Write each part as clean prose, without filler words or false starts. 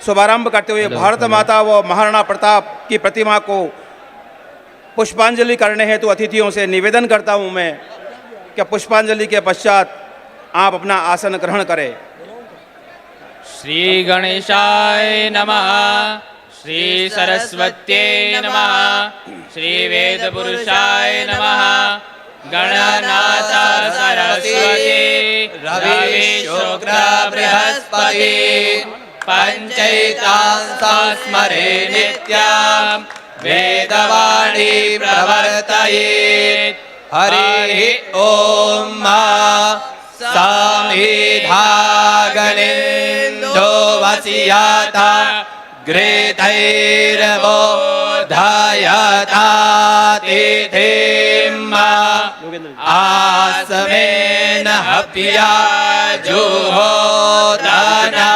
शुभारंभ करते हुए भारत माता व महाराणा प्रताप की प्रतिमा को पुष्पांजलि करने हेतु अतिथियों से निवेदन करता हूं मैं कि पुष्पांजलि के पश्चात आप अपना आसन ग्रहण करें। श्री गणेशाय नमः, श्री सरस्वत्यै नमः, श्री वेद पुरुषाय नमः। गणनाथ सरस्वती रवि शुक्र बृहस्पति पंचैतांसा स्मरे नित्यं वेदवाणी प्रवर्तयेत्। हरि ओम समिधागणेन्दो वसियाता घृतैर्वोधयता तिथिम् आसमेन हव्या जुहोदना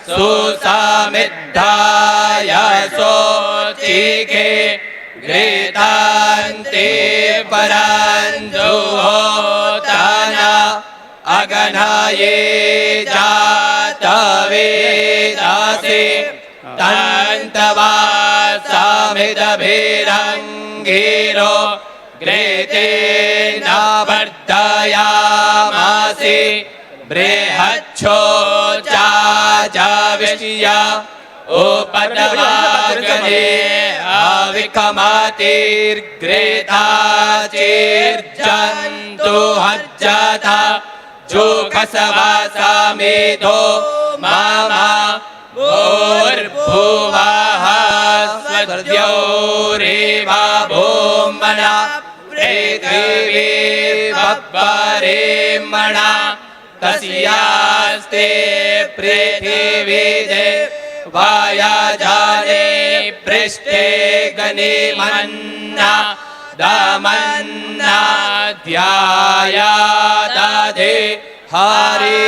सुसमिद्धाय सोचिके घृतान्ते पराञ्जुहोतना अगनाये जातवेदासे तन्तवा समिदभिरङ्गीरो घृतेन वर्धयामासि बृहच्छोचाजाविष्य उपदवागने अविकमातिर्घृताचिर्जन्तु हज्जता जोखसवासा मेधो मामा भूर्भुवः स्वद्योरेवा भूमना पृथिवी बब्बरेमणा तस्यास्ते पृथिवी वायाजाने पृष्ठे गणे मन्ना दमन्ना ध्यायादधे हरि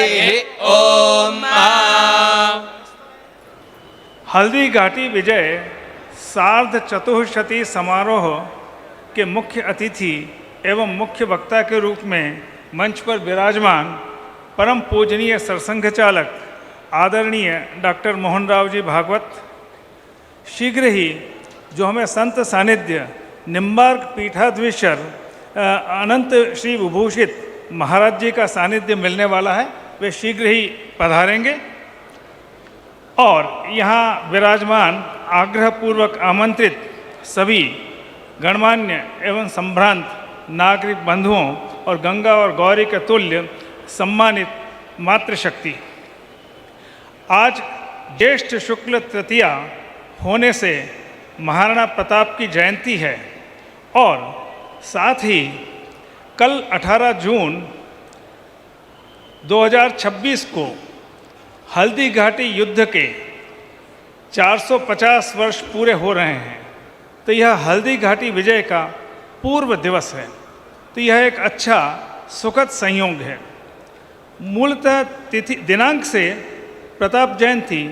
ओम। हल्दी घाटी विजय सार्ध चतुःशती समारोह के मुख्य अतिथि एवं मुख्य वक्ता के रूप में मंच पर विराजमान परम पूजनीय सरसंघ चालक आदरणीय डॉक्टर मोहन राव जी भागवत शीघ्र ही जो हमें संत सानिध्य निम्बार्क पीठाधीश्वर अनंत श्री विभूषित महाराज जी का सानिध्य मिलने वाला है, वे शीघ्र ही पधारेंगे और यहाँ विराजमान आग्रहपूर्वक आमंत्रित सभी गणमान्य एवं संभ्रांत नागरिक बंधुओं और गंगा और गौरी के तुल्य सम्मानित मातृशक्ति, आज ज्येष्ठ शुक्ल तृतीया होने से महाराणा प्रताप की जयंती है और साथ ही कल 18 जून 2026 को हल्दी घाटी युद्ध के 450 वर्ष पूरे हो रहे हैं। तो यह हल्दी घाटी विजय का पूर्व दिवस है, तो यह एक अच्छा सुखद संयोग है। मूलतः तिथि दिनांक से प्रताप जयंती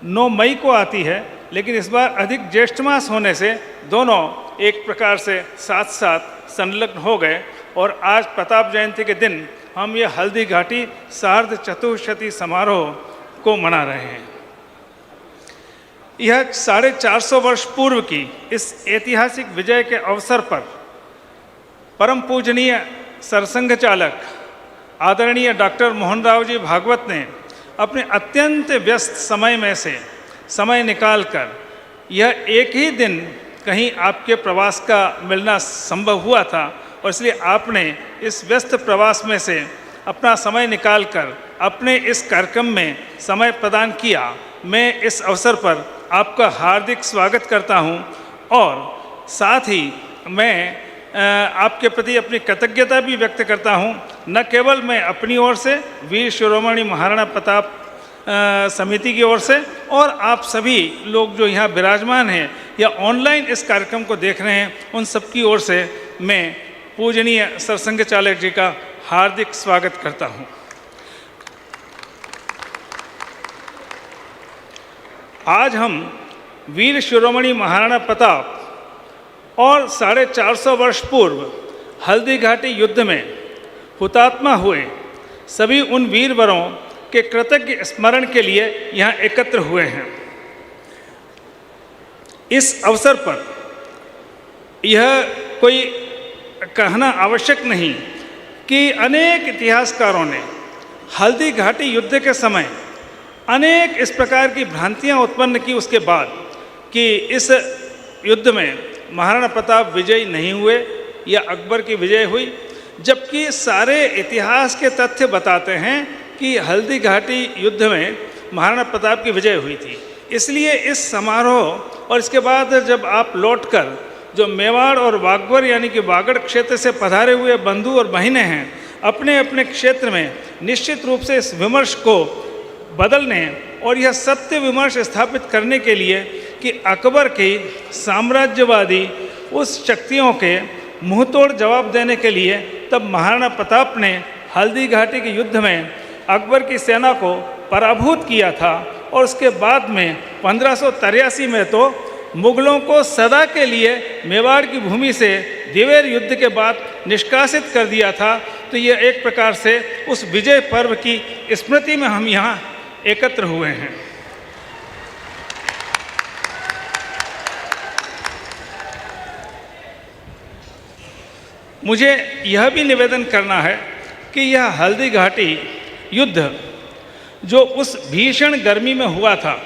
9 मई को आती है, लेकिन इस बार अधिक ज्येष्ठ मास होने से दोनों एक प्रकार से साथ साथ संलग्न हो गए और आज प्रताप जयंती के दिन हम ये हल्दी घाटी सार्ध चतुःशती समारोह को मना रहे हैं। यह 450 वर्ष पूर्व की इस ऐतिहासिक विजय के अवसर पर परम पूजनीय सरसंघ चालक आदरणीय डॉक्टर मोहन राव जी भागवत ने अपने अत्यंत व्यस्त समय में से समय निकालकर यह एक ही दिन कहीं आपके प्रवास का मिलना संभव हुआ था और इसलिए आपने इस व्यस्त प्रवास में से अपना समय निकालकर अपने इस कार्यक्रम में समय प्रदान किया। मैं इस अवसर पर आपका हार्दिक स्वागत करता हूं और साथ ही मैं आपके प्रति अपनी कृतज्ञता भी व्यक्त करता हूं। न केवल मैं अपनी ओर से वीर शिरोमणि महाराणा प्रताप समिति की ओर से और आप सभी लोग जो यहाँ विराजमान हैं या ऑनलाइन इस कार्यक्रम को देख रहे हैं, उन सब की ओर से मैं पूजनीय सरसंघ चालक जी का हार्दिक स्वागत करता हूँ। आज हम वीर शिरोमणि महाराणा प्रताप और 450 वर्ष पूर्व हल्दी घाटी युद्ध में हुतात्मा हुए सभी उन वीरवरों के कृतज्ञ स्मरण के लिए यहाँ एकत्र हुए हैं। इस अवसर पर यह कोई कहना आवश्यक नहीं कि अनेक इतिहासकारों ने हल्दी घाटी युद्ध के समय अनेक इस प्रकार की भ्रांतियां उत्पन्न की उसके बाद कि इस युद्ध में महाराणा प्रताप विजयी नहीं हुए या अकबर की विजय हुई, जबकि सारे इतिहास के तथ्य बताते हैं कि हल्दी घाटी युद्ध में महाराणा प्रताप की विजय हुई थी। इसलिए इस समारोह और इसके बाद जब आप लौटकर जो मेवाड़ और बागवर यानी कि वागड़ क्षेत्र से पधारे हुए बंधु और बहिनें हैं, अपने अपने क्षेत्र में निश्चित रूप से इस विमर्श को बदलने और यह सत्य विमर्श स्थापित करने के लिए कि अकबर की साम्राज्यवादी उस शक्तियों के मुंहतोड़ जवाब देने के लिए तब महाराणा प्रताप ने हल्दी घाटी के युद्ध में अकबर की सेना को पराभूत किया था और उसके बाद में 1583 में तो मुगलों को सदा के लिए मेवाड़ की भूमि से दिवेर युद्ध के बाद निष्कासित कर दिया था। तो ये एक प्रकार से उस विजय पर्व की स्मृति में हम यहाँ एकत्र हुए हैं। मुझे यह भी निवेदन करना है कि यह हल्दी घाटी युद्ध जो उस भीषण गर्मी में हुआ था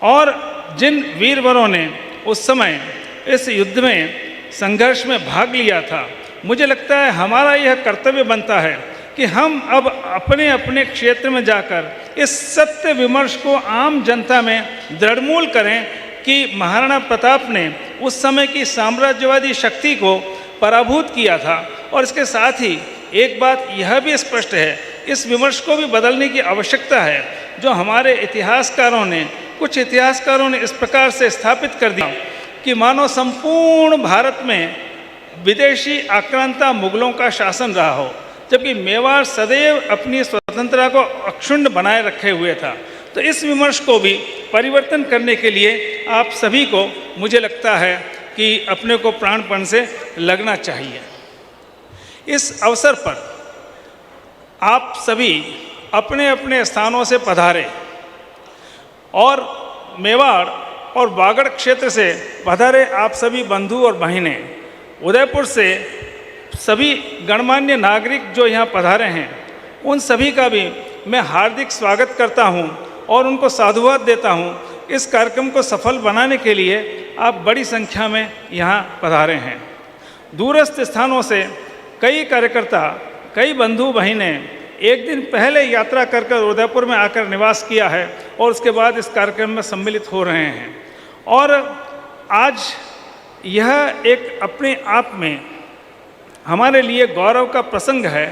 और जिन वीरवरों ने उस समय इस युद्ध में संघर्ष में भाग लिया था, मुझे लगता है हमारा यह कर्तव्य बनता है कि हम अब अपने अपने क्षेत्र में जाकर इस सत्य विमर्श को आम जनता में दृढ़मूल करें कि महाराणा प्रताप ने उस समय की साम्राज्यवादी शक्ति को पराभूत किया था। और इसके साथ ही एक बात यह भी स्पष्ट है, इस विमर्श को भी बदलने की आवश्यकता है। जो हमारे कुछ इतिहासकारों ने इस प्रकार से स्थापित कर दिया कि मानो संपूर्ण भारत में विदेशी आक्रांता मुगलों का शासन रहा हो, जबकि मेवाड़ सदैव अपनी स्वतंत्रता को अक्षुण्ण बनाए रखे हुए था। तो इस विमर्श को भी परिवर्तन करने के लिए आप सभी को मुझे लगता है कि अपने को प्राणपण से लगना चाहिए। इस अवसर पर आप सभी अपने अपने स्थानों से पधारे और मेवाड़ और वागड़ क्षेत्र से पधारे आप सभी बंधु और बहिनें, उदयपुर से सभी गणमान्य नागरिक जो यहाँ पधारे हैं, उन सभी का भी मैं हार्दिक स्वागत करता हूँ और उनको साधुवाद देता हूँ। इस कार्यक्रम को सफल बनाने के लिए आप बड़ी संख्या में यहाँ पधारे हैं। दूरस्थ स्थानों से कई कार्यकर्ता, कई बंधु बहिनें एक दिन पहले यात्रा कर उदयपुर में आकर निवास किया है और उसके बाद इस कार्यक्रम में सम्मिलित हो रहे हैं। और आज यह एक अपने आप में हमारे लिए गौरव का प्रसंग है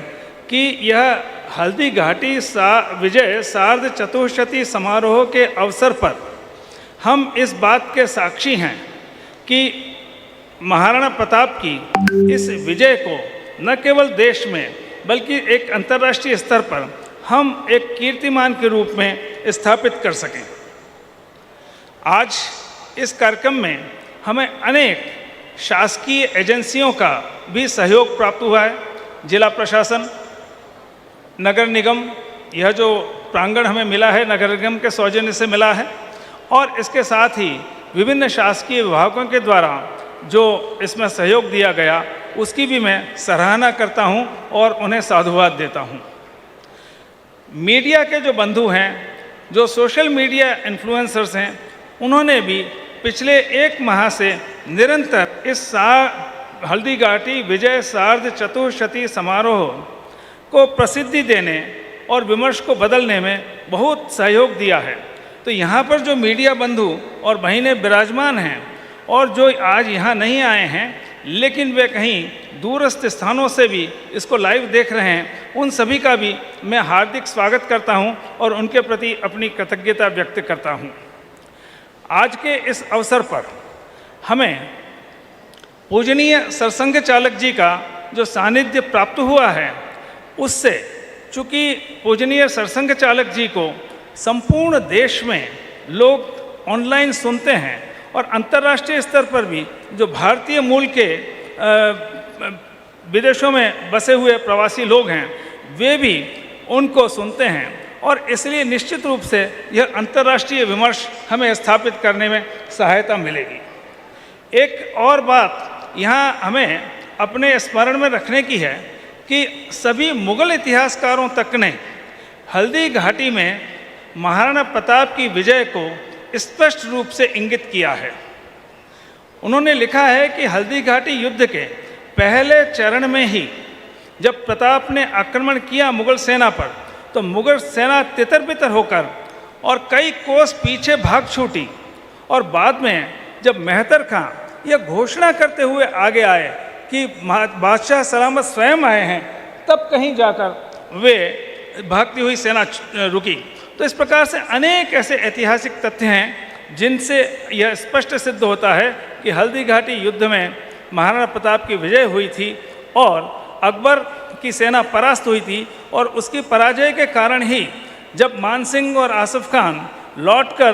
कि यह हल्दी घाटी विजय सार्ध चतुर्शती समारोह के अवसर पर हम इस बात के साक्षी हैं कि महाराणा प्रताप की इस विजय को न केवल देश में बल्कि एक अंतर्राष्ट्रीय स्तर पर हम एक कीर्तिमान के रूप में स्थापित कर सकें। आज इस कार्यक्रम में हमें अनेक शासकीय एजेंसियों का भी सहयोग प्राप्त हुआ है। जिला प्रशासन, नगर निगम, यह जो प्रांगण हमें मिला है नगर निगम के सौजन्य से मिला है, और इसके साथ ही विभिन्न शासकीय विभागों के द्वारा जो इसमें सहयोग दिया गया उसकी भी मैं सराहना करता हूं और उन्हें साधुवाद देता हूं। मीडिया के जो बंधु हैं, जो सोशल मीडिया इन्फ्लुएंसर्स हैं, उन्होंने भी पिछले 1 माह से निरंतर इस हल्दी घाटी विजय सार्ध चतुर्शती समारोह को प्रसिद्धि देने और विमर्श को बदलने में बहुत सहयोग दिया है। तो यहाँ पर जो मीडिया बंधु और बहिनें विराजमान हैं और जो आज यहाँ नहीं आए हैं लेकिन वे कहीं दूरस्थ स्थानों से भी इसको लाइव देख रहे हैं, उन सभी का भी मैं हार्दिक स्वागत करता हूँ और उनके प्रति अपनी कृतज्ञता व्यक्त करता हूँ। आज के इस अवसर पर हमें पूजनीय सरसंघ चालक जी का जो सानिध्य प्राप्त हुआ है, उससे चूँकि पूजनीय सरसंघ चालक जी को संपूर्ण देश में लोग ऑनलाइन सुनते हैं और अंतर्राष्ट्रीय स्तर पर भी जो भारतीय मूल के विदेशों में बसे हुए प्रवासी लोग हैं, वे भी उनको सुनते हैं और इसलिए निश्चित रूप से यह अंतर्राष्ट्रीय विमर्श हमें स्थापित करने में सहायता मिलेगी। एक और बात यहाँ हमें अपने स्मरण में रखने की है कि सभी मुगल इतिहासकारों तक ने हल्दी घाटी में महाराणा प्रताप की विजय को स्पष्ट रूप से इंगित किया है। उन्होंने लिखा है कि हल्दी घाटी युद्ध के पहले चरण में ही जब प्रताप ने आक्रमण किया मुगल सेना पर, तो मुगल सेना तितर बितर होकर और कई कोस पीछे भाग छूटी, और बाद में जब मेहतर खां यह घोषणा करते हुए आगे आए कि बादशाह सलामत स्वयं आए हैं, तब कहीं जाकर वे भागती हुई सेना रुकी। तो इस प्रकार से अनेक ऐसे ऐतिहासिक तथ्य हैं जिनसे यह स्पष्ट सिद्ध होता है कि हल्दी घाटी युद्ध में महाराणा प्रताप की विजय हुई थी और अकबर की सेना परास्त हुई थी, और उसकी पराजय के कारण ही जब मानसिंह और आसिफ खान लौटकर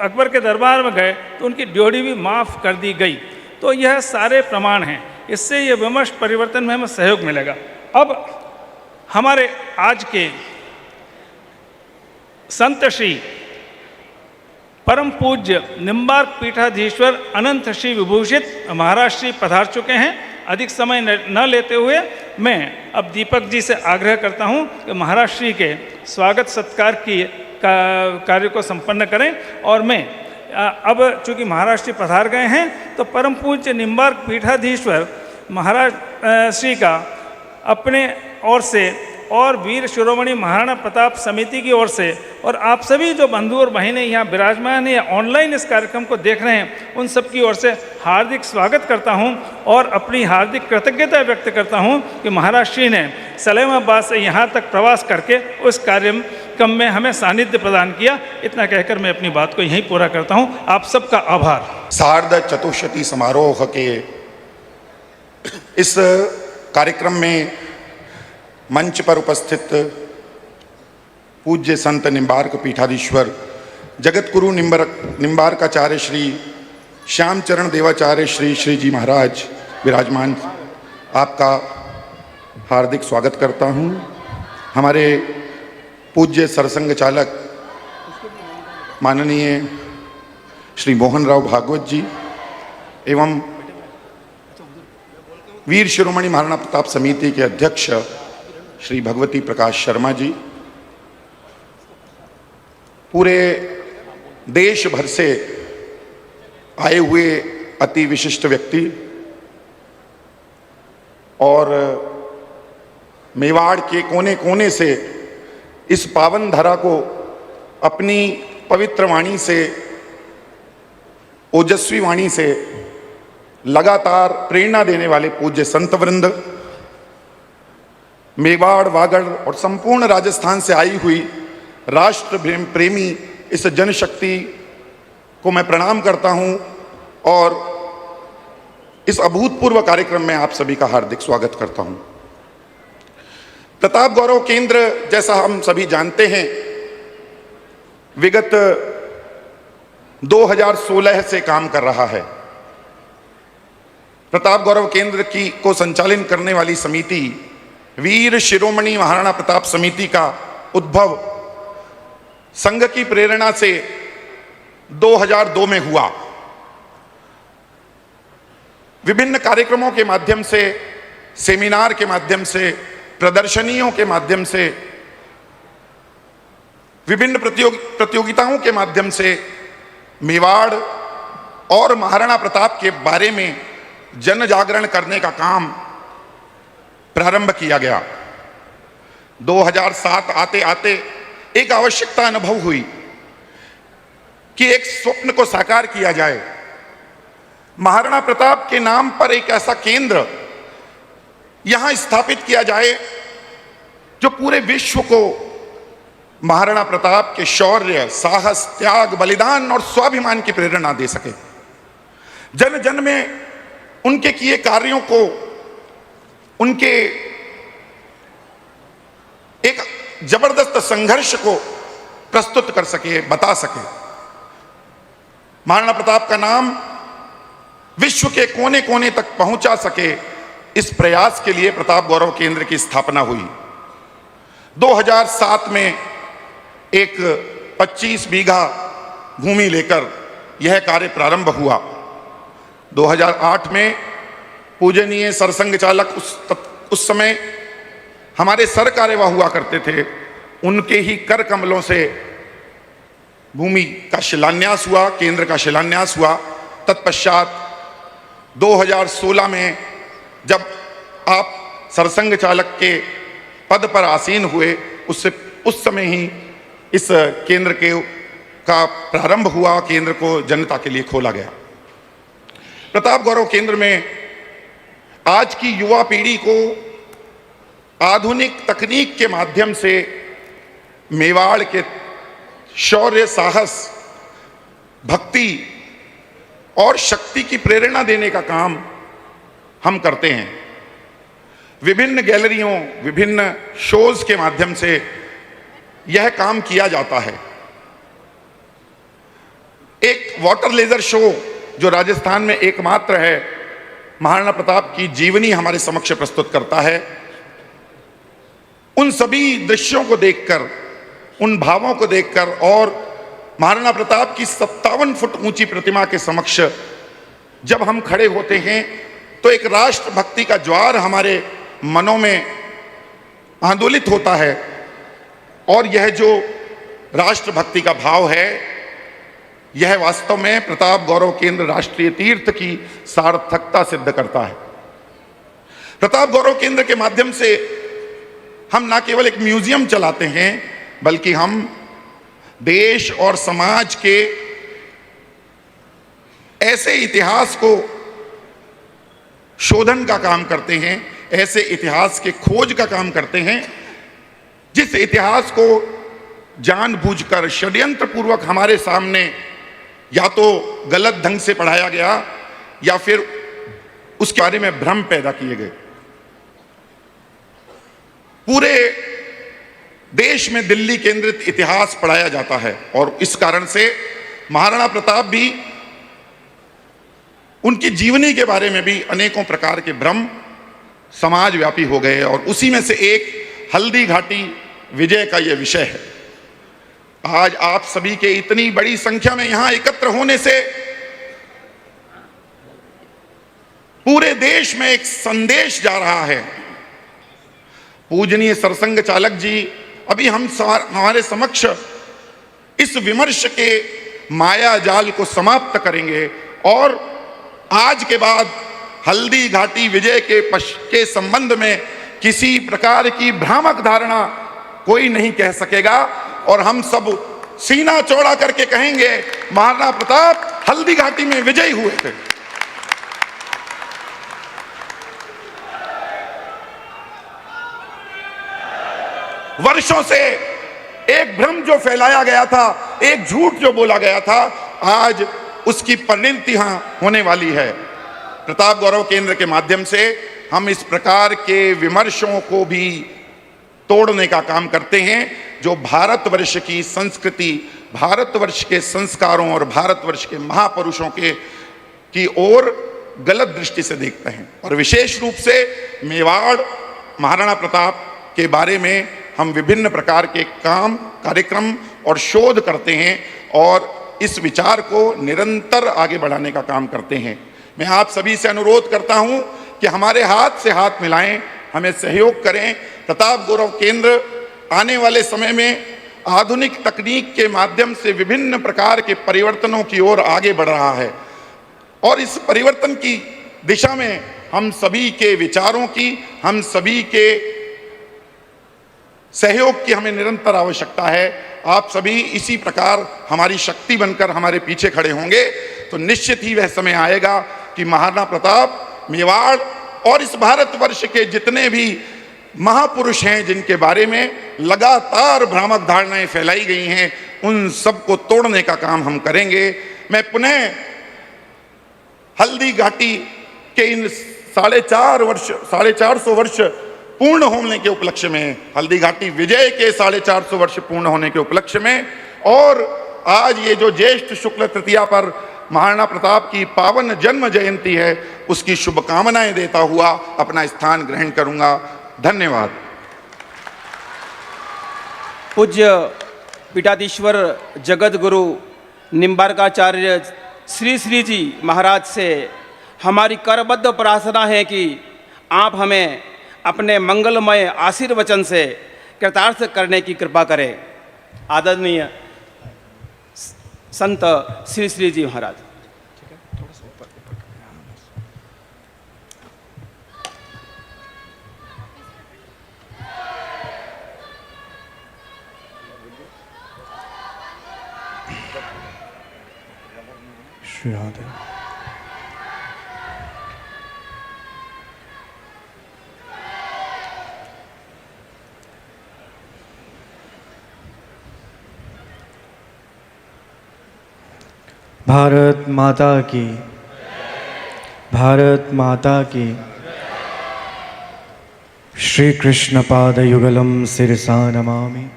अकबर के दरबार में गए तो उनकी ड्योढ़ी भी माफ़ कर दी गई। तो यह सारे प्रमाण हैं, इससे यह विमर्श परिवर्तन में हमें सहयोग मिलेगा। अब हमारे आज के संत श्री परम पूज्य निम्बार्क पीठाधीश्वर अनंत श्री विभूषित महाराज श्री पधार चुके हैं। अधिक समय न लेते हुए मैं अब दीपक जी से आग्रह करता हूं कि महाराज श्री के स्वागत सत्कार की कार्य को संपन्न करें, और मैं अब चूँकि महाराज श्री पधार गए हैं तो परम पूज्य निम्बार्क पीठाधीश्वर महाराज श्री का अपने ओर से और वीर शिरोमणि महाराणा प्रताप समिति की ओर से और आप सभी जो बंधु और बहनें यहाँ विराजमान हैं या ऑनलाइन इस कार्यक्रम को देख रहे हैं, उन सब की ओर से हार्दिक स्वागत करता हूँ और अपनी हार्दिक कृतज्ञता व्यक्त करता हूँ कि महाराज श्री ने सलेमाबाद से यहाँ तक प्रवास करके उस कार्यक्रम में हमें सानिध्य प्रदान किया। इतना कहकर मैं अपनी बात को यहीं पूरा करता हूँ। आप सबका आभार। सार्ध चतुष्शती समारोह के इस कार्यक्रम में मंच पर उपस्थित पूज्य संत निम्बार्क पीठाधीश्वर जगतगुरु निम्बार्काचार्य श्री श्यामचरण देवाचार्य श्री श्री जी महाराज विराजमान, आपका हार्दिक स्वागत करता हूँ। हमारे पूज्य सरसंघ चालक माननीय श्री मोहन राव भागवत जी एवं वीर शिरोमणि महाराणा प्रताप समिति के अध्यक्ष श्री भगवती प्रकाश शर्मा जी, पूरे देश भर से आए हुए अति विशिष्ट व्यक्ति और मेवाड़ के कोने कोने से इस पावन धरा को अपनी पवित्र वाणी से, ओजस्वी वाणी से लगातार प्रेरणा देने वाले पूज्य संत वृंद, मेवाड़, वागड़ और संपूर्ण राजस्थान से आई हुई राष्ट्र प्रेमी इस जनशक्ति को मैं प्रणाम करता हूं और इस अभूतपूर्व कार्यक्रम में आप सभी का हार्दिक स्वागत करता हूं। प्रताप गौरव केंद्र, जैसा हम सभी जानते हैं, विगत 2016 से काम कर रहा है। प्रताप गौरव केंद्र को संचालन करने वाली समिति वीर शिरोमणि महाराणा प्रताप समिति का उद्भव संघ की प्रेरणा से 2002 में हुआ। विभिन्न कार्यक्रमों के माध्यम से, सेमिनार के माध्यम से, प्रदर्शनियों के माध्यम से, विभिन्न प्रतियोगिताओं के माध्यम से मेवाड़ और महाराणा प्रताप के बारे में जन जागरण करने का काम प्रारंभ किया गया। 2007 आते आते एक आवश्यकता अनुभव हुई कि एक स्वप्न को साकार किया जाए। महाराणा प्रताप के नाम पर एक ऐसा केंद्र यहां स्थापित किया जाए जो पूरे विश्व को महाराणा प्रताप के शौर्य, साहस, त्याग, बलिदान और स्वाभिमान की प्रेरणा दे सके। जन जन में उनके किए कार्यों को, उनके एक जबरदस्त संघर्ष को प्रस्तुत कर सके, बता सके। महाराणा प्रताप का नाम विश्व के कोने कोने तक पहुंचा सके, इस प्रयास के लिए प्रताप गौरव केंद्र की स्थापना हुई। 2007 में एक 25 बीघा भूमि लेकर यह कार्य प्रारंभ हुआ। 2008 में पूजनीय सरसंघ चालक उस समय हमारे सर कार्यवाह हुआ करते थे, उनके ही कर कमलों से भूमि का शिलान्यास हुआ, केंद्र का शिलान्यास हुआ। तत्पश्चात 2016 में जब आप सरसंघ चालक के पद पर आसीन हुए, उस समय ही इस केंद्र का प्रारंभ हुआ, केंद्र को जनता के लिए खोला गया। प्रताप गौरव केंद्र में आज की युवा पीढ़ी को आधुनिक तकनीक के माध्यम से मेवाड़ के शौर्य, साहस, भक्ति और शक्ति की प्रेरणा देने का काम हम करते हैं। विभिन्न गैलरियों, विभिन्न शोज के माध्यम से यह काम किया जाता है। एक वाटर लेजर शो जो राजस्थान में एकमात्र है, महाराणा प्रताप की जीवनी हमारे समक्ष प्रस्तुत करता है। उन सभी दृश्यों को देखकर, उन भावों को देखकर और महाराणा प्रताप की 57 फुट ऊंची प्रतिमा के समक्ष जब हम खड़े होते हैं तो एक राष्ट्रभक्ति का ज्वार हमारे मनों में आंदोलित होता है। और यह जो राष्ट्रभक्ति का भाव है, यह वास्तव में प्रताप गौरव केंद्र राष्ट्रीय तीर्थ की सार्थकता सिद्ध करता है। प्रताप गौरव केंद्र के माध्यम से हम न केवल एक म्यूजियम चलाते हैं, बल्कि हम देश और समाज के ऐसे इतिहास को शोधन का काम करते हैं, ऐसे इतिहास के खोज का काम करते हैं जिस इतिहास को जानबूझकर षड्यंत्र पूर्वक हमारे सामने या तो गलत ढंग से पढ़ाया गया या फिर उसके बारे में भ्रम पैदा किए गए। पूरे देश में दिल्ली केंद्रित इतिहास पढ़ाया जाता है और इस कारण से महाराणा प्रताप भी, उनकी जीवनी के बारे में भी अनेकों प्रकार के भ्रम समाज व्यापी हो गए और उसी में से एक हल्दी घाटी विजय का यह विषय है। आज आप सभी के इतनी बड़ी संख्या में यहां एकत्र होने से पूरे देश में एक संदेश जा रहा है। पूजनीय सरसंघ चालक जी अभी हमारे समक्ष इस विमर्श के माया जाल को समाप्त करेंगे और आज के बाद हल्दी घाटी विजय के संबंध में किसी प्रकार की भ्रामक धारणा कोई नहीं कह सकेगा और हम सब सीना चौड़ा करके कहेंगे महाराणा प्रताप हल्दी घाटी में विजयी हुए थे। वर्षों से एक भ्रम जो फैलाया गया था, एक झूठ जो बोला गया था, आज उसकी परिणति यहां होने वाली है। प्रताप गौरव केंद्र के माध्यम से हम इस प्रकार के विमर्शों को भी तोड़ने का काम करते हैं जो भारतवर्ष की संस्कृति, भारतवर्ष के संस्कारों और भारतवर्ष के महापुरुषों की ओर गलत दृष्टि से देखते हैं। और विशेष रूप से मेवाड़ महाराणा प्रताप के बारे में हम विभिन्न प्रकार के कार्यक्रम और शोध करते हैं और इस विचार को निरंतर आगे बढ़ाने का काम करते हैं। मैं आप सभी से अनुरोध करता हूं कि हमारे हाथ से हाथ मिलाएं, हमें सहयोग करें। प्रताप गौरव केंद्र आने वाले समय में आधुनिक तकनीक के माध्यम से विभिन्न प्रकार के परिवर्तनों की ओर आगे बढ़ रहा है और इस परिवर्तन की दिशा में हम सभी के विचारों की, हम सभी के सहयोग की हमें निरंतर आवश्यकता है। आप सभी इसी प्रकार हमारी शक्ति बनकर हमारे पीछे खड़े होंगे तो निश्चित ही वह समय आएगा कि महाराणा प्रताप, मेवाड़ और इस भारतवर्ष के जितने भी महापुरुष हैं जिनके बारे में लगातार भ्रामक धारणाएं फैलाई गई हैं, उन सबको तोड़ने का काम हम करेंगे। मैं पुनः हल्दी घाटी के इन 450 वर्ष पूर्ण होने के उपलक्ष्य में, हल्दी घाटी विजय के 450 वर्ष पूर्ण होने के उपलक्ष्य में और आज ये जो ज्येष्ठ शुक्ल तृतीया पर महाराणा प्रताप की पावन जन्म जयंती है, उसकी शुभकामनाएं देता हुआ अपना स्थान ग्रहण करूंगा। धन्यवाद। पूज्य पीठाधीश्वर जगत गुरु निम्बारकाचार्य श्री श्री जी महाराज से हमारी करबद्ध प्रार्थना है कि आप हमें अपने मंगलमय आशीर्वचन से कृतार्थ करने की कृपा करें। आदरणीय संत श्री श्री जी महाराज। श्री राधे। भारत माता की, भारत माता की। श्री कृष्ण पाद युगलम सिरसा नमामि।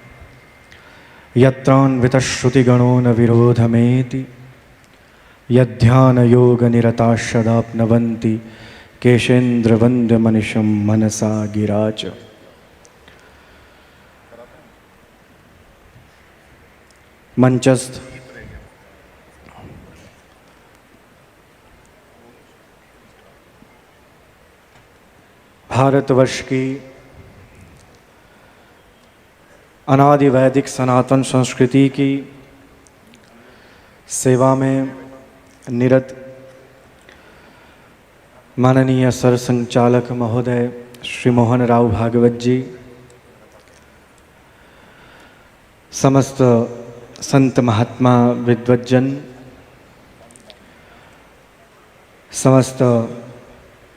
यत्रान्वितश्रुतिगणो न विरोधमेति यध्यान योग निरताशदाप्नवन्ति केशेन्द्र वन्द्य मनिषं मनसा गिराच। मंचस्थ भारतवर्ष की अनादि वैदिक सनातन संस्कृति की सेवा में निरत माननीय सरसंघचालक महोदय श्री मोहन राव भागवत जी, समस्त संत महात्मा विद्वज्जन, समस्त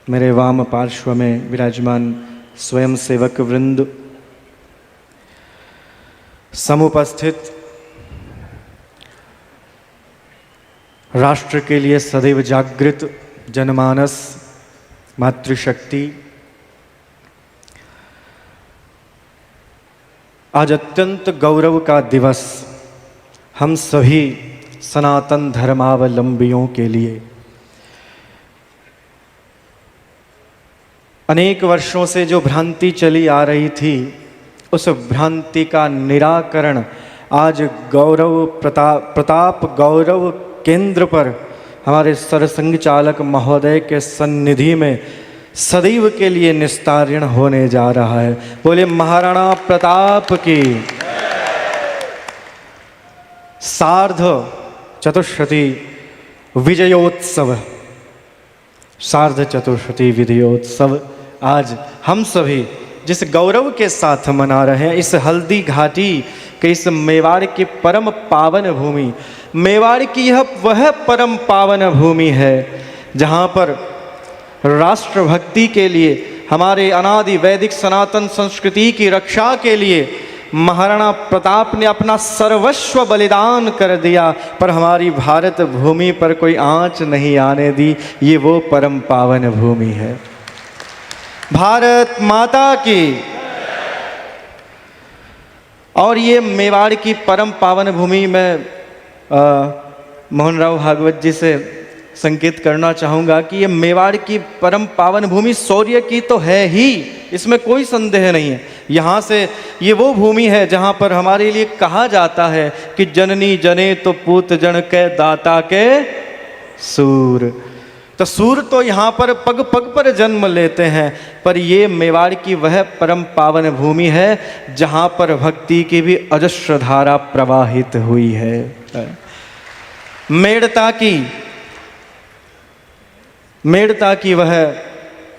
मेरे वाम पार्श्व में विराजमान स्वयं सेवक वृंद, समुपस्थित राष्ट्र के लिए सदैव जागृत जनमानस, मातृशक्ति, आज अत्यंत गौरव का दिवस हम सभी सनातन धर्मावलंबियों के लिए। अनेक वर्षों से जो भ्रांति चली आ रही थी, उस भ्रांति का निराकरण आज गौरव प्रताप गौरव केंद्र पर हमारे सरसंघ चालक महोदय के सन्निधि में सदैव के लिए निस्तारण होने जा रहा है। बोले महाराणा प्रताप की। सार्ध चतुष्शती विजयोत्सव, सार्ध चतुर्शती विजयोत्सव आज हम सभी जिस गौरव के साथ मना रहे हैं, इस हल्दी घाटी के इस मेवाड़ की परम पावन भूमि, मेवाड़ की यह वह परम पावन भूमि है जहाँ पर राष्ट्रभक्ति के लिए, हमारे अनादि वैदिक सनातन संस्कृति की रक्षा के लिए महाराणा प्रताप ने अपना सर्वस्व बलिदान कर दिया, पर हमारी भारत भूमि पर कोई आंच नहीं आने दी। ये वो परम पावन भूमि है। भारत माता की। और ये मेवाड़ की परम पावन भूमि में मोहन राव भागवत जी से संकेत करना चाहूँगा कि ये मेवाड़ की परम पावन भूमि शौर्य की तो है ही, इसमें कोई संदेह नहीं है। यहाँ से ये वो भूमि है जहाँ पर हमारे लिए कहा जाता है कि जननी जने तो पूत जन के दाता के सूर। तो सूर तो यहाँ पर पग पग पर जन्म लेते हैं, पर ये मेवाड़ की वह परम पावन भूमि है जहाँ पर भक्ति की भी अजस्र धारा प्रवाहित हुई है। मेड़ता की वह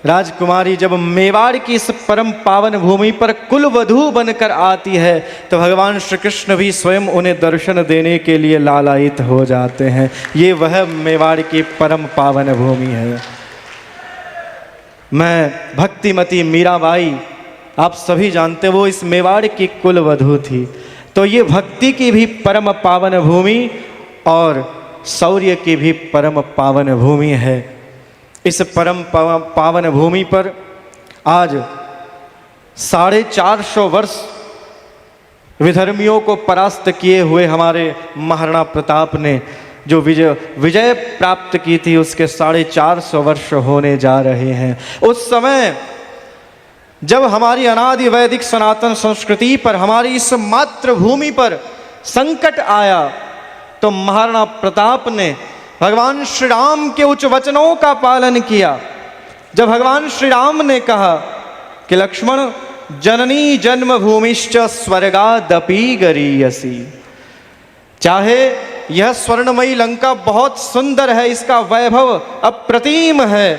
राजकुमारी जब मेवाड़ की इस परम पावन भूमि पर कुलवधू बनकर आती है, तो भगवान श्री कृष्ण भी स्वयं उन्हें दर्शन देने के लिए लालायित हो जाते हैं। ये वह मेवाड़ की परम पावन भूमि है। मैं भक्तिमती मीराबाई, आप सभी जानते वो इस मेवाड़ की कुलवधू थी। तो ये भक्ति की भी परम पावन भूमि और शौर्य की भी परम पावन भूमि है। इस परम पावन भूमि पर आज 450 वर्ष विधर्मियों को परास्त किए हुए हमारे महाराणा प्रताप ने जो विजय प्राप्त की थी, उसके 450 वर्ष होने जा रहे हैं। उस समय जब हमारी अनादि वैदिक सनातन संस्कृति पर, हमारी इस मातृभूमि पर संकट आया तो महाराणा प्रताप ने भगवान श्री राम के उच्च वचनों का पालन किया। जब भगवान श्री राम ने कहा कि लक्ष्मण, जननी जन्मभूमिश्च स्वर्गादपि गरीयसी, चाहे यह स्वर्णमयी लंका बहुत सुंदर है, इसका वैभव अप्रतिम है,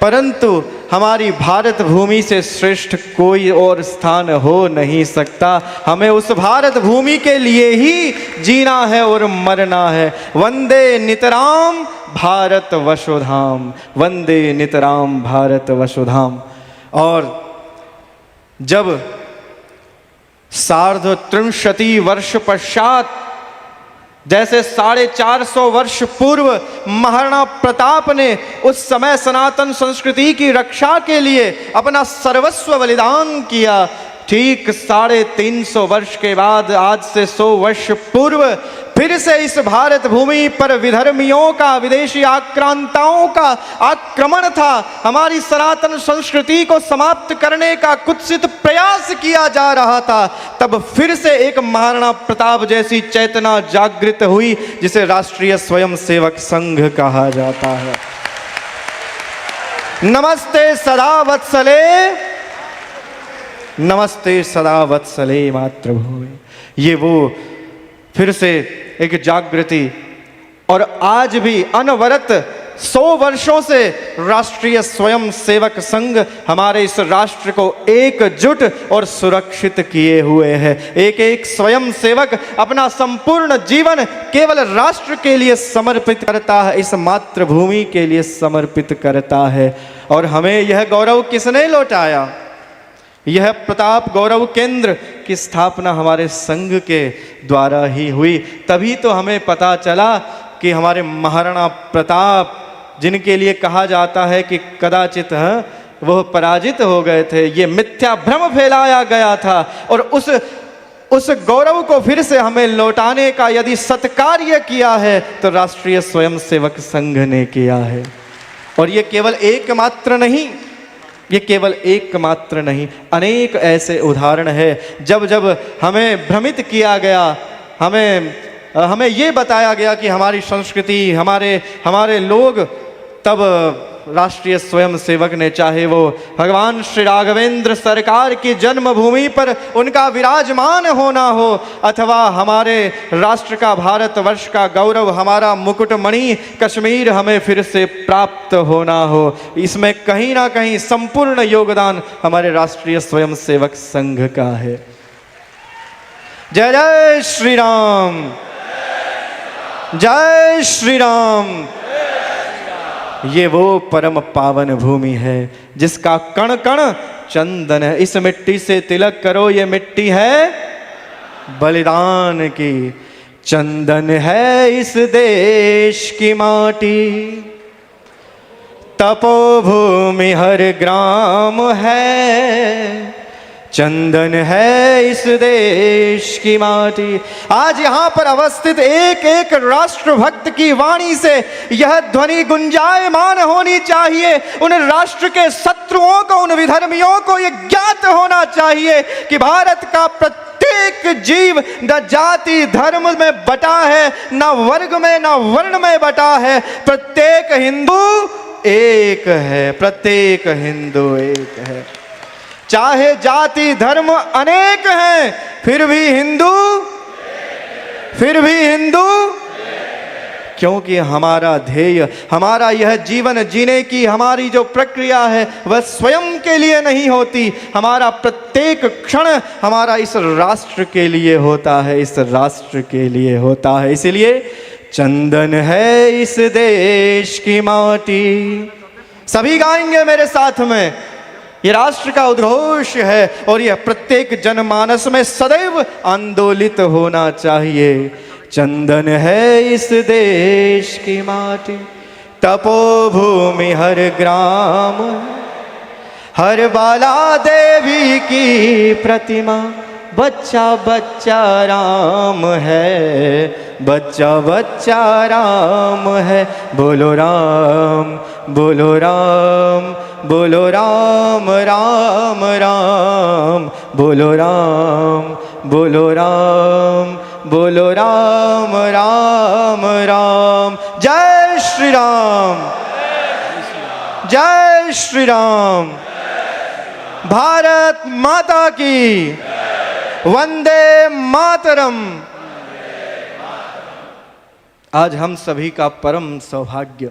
परंतु हमारी भारत भूमि से श्रेष्ठ कोई और स्थान हो नहीं सकता। हमें उस भारत भूमि के लिए ही जीना है और मरना है। वंदे नितराम भारत वसुधाम, वंदे नितराम भारत वसुधाम। और जब 350 वर्ष पश्चात, जैसे 450 वर्ष पूर्व महाराणा प्रताप ने उस समय सनातन संस्कृति की रक्षा के लिए अपना सर्वस्व बलिदान किया, ठीक 350 वर्ष के बाद, आज से 100 वर्ष पूर्व फिर से इस भारत भूमि पर विधर्मियों का, विदेशी आक्रांताओं का आक्रमण था। हमारी सनातन संस्कृति को समाप्त करने का कुत्सित प्रयास किया जा रहा था। तब फिर से एक महाराणा प्रताप जैसी चेतना जागृत हुई, जिसे राष्ट्रीय स्वयंसेवक संघ कहा जाता है। नमस्ते सदा वत्सले, नमस्ते सदा वत्सले मातृभूमि। ये वो फिर से एक जागृति, और आज भी अनवरत 100 वर्षों से राष्ट्रीय स्वयंसेवक संघ हमारे इस राष्ट्र को एकजुट और सुरक्षित किए हुए है। एक एक स्वयंसेवक अपना संपूर्ण जीवन केवल राष्ट्र के लिए समर्पित करता है, इस मातृभूमि के लिए समर्पित करता है। और हमें यह गौरव किसने लौटाया? यह प्रताप गौरव केंद्र की स्थापना हमारे संघ के द्वारा ही हुई। तभी तो हमें पता चला कि हमारे महाराणा प्रताप, जिनके लिए कहा जाता है कि कदाचित वह पराजित हो गए थे, ये मिथ्या भ्रम फैलाया गया था, और उस गौरव को फिर से हमें लौटाने का यदि सत्कार्य किया है तो राष्ट्रीय स्वयंसेवक संघ ने किया है। और ये केवल एकमात्र नहीं, ये केवल एकमात्र नहीं, अनेक ऐसे उदाहरण है जब जब हमें भ्रमित किया गया, हमें ये बताया गया कि हमारी संस्कृति, हमारे लोग, तब राष्ट्रीय स्वयंसेवक ने, चाहे वो भगवान श्री राघवेंद्र सरकार की जन्मभूमि पर उनका विराजमान होना हो, अथवा हमारे राष्ट्र का, भारतवर्ष का गौरव, हमारा मुकुटमणि कश्मीर हमें फिर से प्राप्त होना हो, इसमें कहीं ना कहीं संपूर्ण योगदान हमारे राष्ट्रीय स्वयंसेवक संघ का है। जय जय श्री राम, जय श्री राम। ये वो परम पावन भूमि है जिसका कण कण चंदन है। इस मिट्टी से तिलक करो, ये मिट्टी है बलिदान की। चंदन है इस देश की माटी, तपोभूमि हर ग्राम है। चंदन है इस देश की माटी। आज यहाँ पर अवस्थित एक एक राष्ट्रभक्त की वाणी से यह ध्वनि गुंजायमान होनी चाहिए। उन राष्ट्र के शत्रुओं को, उन विधर्मियों को यह ज्ञात होना चाहिए कि भारत का प्रत्येक जीव न जाति धर्म में बटा है, न वर्ग में, न वर्ण में बटा है। प्रत्येक हिंदू एक है, प्रत्येक हिंदू एक है। चाहे जाति धर्म अनेक हैं, फिर भी हिंदू, क्योंकि हमारा ध्येय, हमारा यह जीवन जीने की हमारी जो प्रक्रिया है वह स्वयं के लिए नहीं होती। हमारा प्रत्येक क्षण हमारा इस राष्ट्र के लिए होता है, इस राष्ट्र के लिए होता है। इसलिए चंदन है इस देश की माटी। सभी गाएंगे मेरे साथ में। ये राष्ट्र का उद्घोष है और यह प्रत्येक जनमानस में सदैव आंदोलित होना चाहिए। चंदन है इस देश की माटी, तपोभूमि हर ग्राम, हर बाला देवी की प्रतिमा। बच्चा बच्चा राम है, बच्चा बच्चा राम है। बोलो राम, बोलो राम बोलो राम राम राम बोलो राम बोलो राम बोलो राम राम राम। जय श्री राम जय श्री राम। भारत माता की वंदे मातरम। आज हम सभी का परम सौभाग्य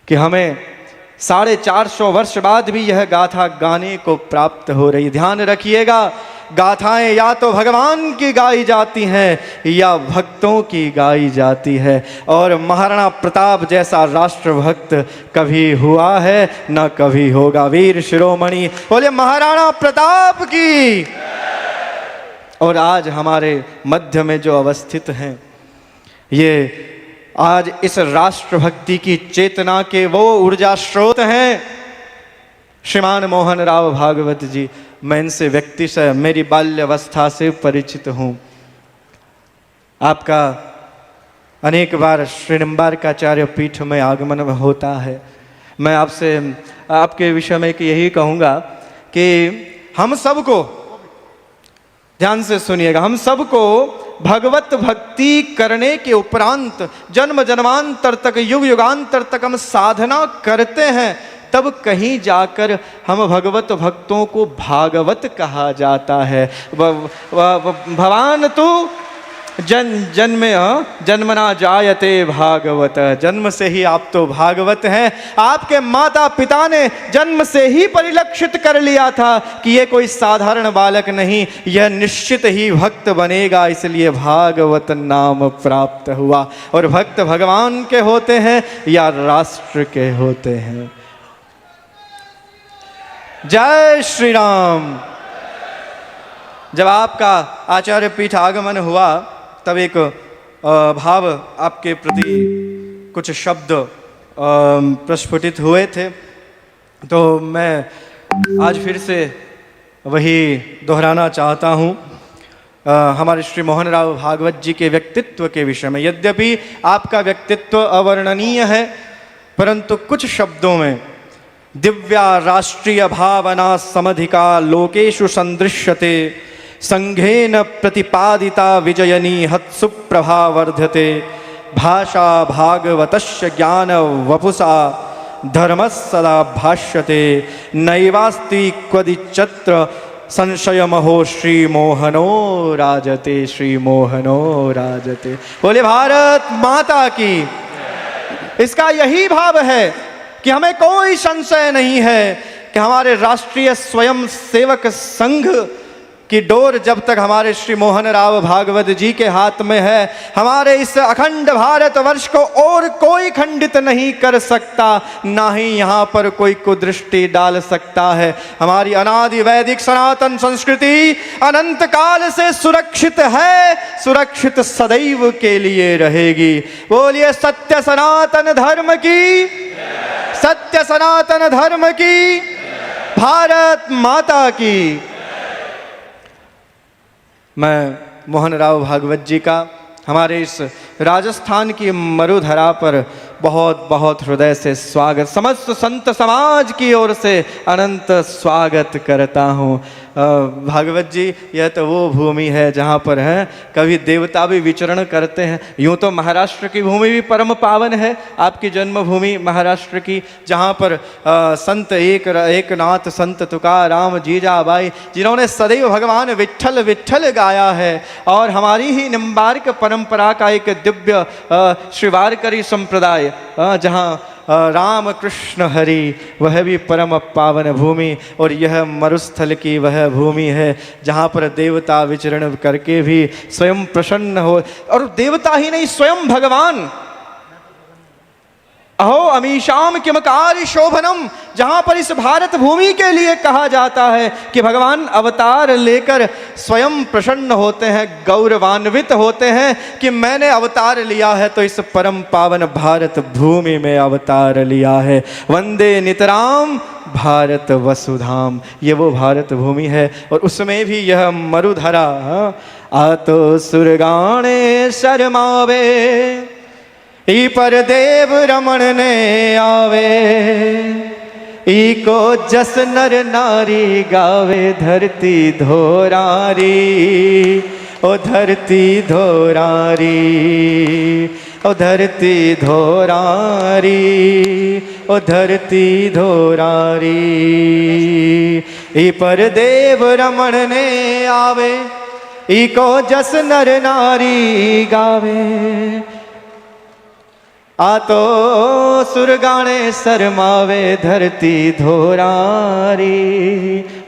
कि हमें 450 वर्ष बाद भी यह गाथा गाने को प्राप्त हो रही। ध्यान रखिएगा, गाथाएं या तो भगवान की गाई जाती हैं या भक्तों की गाई जाती है, और महाराणा प्रताप जैसा राष्ट्रभक्त कभी हुआ है न कभी होगा। वीर शिरोमणि बोले महाराणा प्रताप की। और आज हमारे मध्य में जो अवस्थित हैं, ये आज इस राष्ट्रभक्ति की चेतना के वो ऊर्जा स्रोत हैं। श्रीमान मोहन राव भागवत जी, मैं इनसे व्यक्ति से मेरी बाल्यावस्था से परिचित हूँ। आपका अनेक बार श्री निम्बार्काचार्य पीठ में आगमन होता है। मैं आपसे आपके विषय में यही कहूँगा कि हम सबको, ध्यान से सुनिएगा, हम सबको भगवत भक्ति करने के उपरांत जन्म जन्मांतर तक, युग युगांतर तक हम साधना करते हैं, तब कहीं जाकर हम भगवत भक्तों को भागवत कहा जाता है। भवान तो जन्मना जायते भागवत। जन्म से ही आप तो भागवत हैं। आपके माता पिता ने जन्म से ही परिलक्षित कर लिया था कि ये कोई साधारण बालक नहीं, यह निश्चित ही भक्त बनेगा, इसलिए भागवत नाम प्राप्त हुआ। और भक्त भगवान के होते हैं या राष्ट्र के होते हैं। जय श्री राम। जब आपका आचार्य पीठ आगमन हुआ, तब एक भाव आपके प्रति कुछ शब्द प्रस्फुटित हुए थे, तो मैं आज फिर से वही दोहराना चाहता हूँ। हमारे श्री मोहन राव भागवत जी के व्यक्तित्व के विषय में। यद्यपि आपका व्यक्तित्व अवर्णनीय है, परंतु कुछ शब्दों में दिव्या राष्ट्रीय भावना समधिका लोकेषु संदृश्यते, संघेन प्रतिपादिता विजयनी हत्सुप्रभा वर्धते, भाषा भागवतस्य ज्ञान वपुषा धर्मस्सदा भाष्यते, नैवास्ति क्वचिच्चत्र संशयमहो श्रीमोहनो राजते, श्रीमोहनो राजते। बोले भारत माता की। इसका यही भाव है कि हमें कोई संशय नहीं है कि हमारे राष्ट्रीय स्वयं सेवक संघ की डोर जब तक हमारे श्री मोहन राव भागवत जी के हाथ में है, हमारे इस अखंड भारत वर्ष को और कोई खंडित नहीं कर सकता, ना ही यहाँ पर कोई कुदृष्टि डाल सकता है। हमारी अनादि वैदिक सनातन संस्कृति अनंत काल से सुरक्षित है, सुरक्षित सदैव के लिए रहेगी। बोलिए सत्य सनातन धर्म की, सत्य सनातन धर्म की, भारत माता की। मैं मोहन राव भागवत जी का हमारे इस राजस्थान की मरुधरा पर बहुत बहुत हृदय से स्वागत, समस्त संत समाज की ओर से अनंत स्वागत करता हूँ। भागवत जी, यह तो वो भूमि है जहाँ पर हैं कभी देवता भी विचरण करते हैं। यूँ तो महाराष्ट्र की भूमि भी परम पावन है, आपकी जन्मभूमि महाराष्ट्र की, जहाँ पर संत एकनाथ संत तुकाराम जीजाबाई, जिन्होंने सदैव भगवान विट्ठल विट्ठल गाया है। और हमारी ही निम्बार्क परंपरा का एक दिव्य श्री वारकरी संप्रदाय, जहाँ राम कृष्ण हरि, वह भी परम पावन भूमि, और यह मरुस्थल की वह भूमि है जहाँ पर देवता विचरण करके भी स्वयं प्रसन्न हो। और देवता ही नहीं, स्वयं भगवान, अहो अमीशाम किमकार शोभनम, जहाँ पर इस भारत भूमि के लिए कहा जाता है कि भगवान अवतार लेकर स्वयं प्रसन्न होते हैं, गौरवान्वित होते हैं कि मैंने अवतार लिया है तो इस परम पावन भारत भूमि में अवतार लिया है। वंदे नितराम भारत वसुधाम, ये वो भारत भूमि है। और उसमें भी यह मरुधरा, आतो सुरगाणे शर्मावे, ई पर देव रमण ने आवे, ई को जस नर नारी गावे, धरती धोरारी ओ धरती धोरारी ओ धरती धोरारी ओ धरती धोरारी। ई पर देव रमण ने आवे, ई को जस नर नारी गावे, आ तो सुरगाणे शरमावे, धरती धोरारी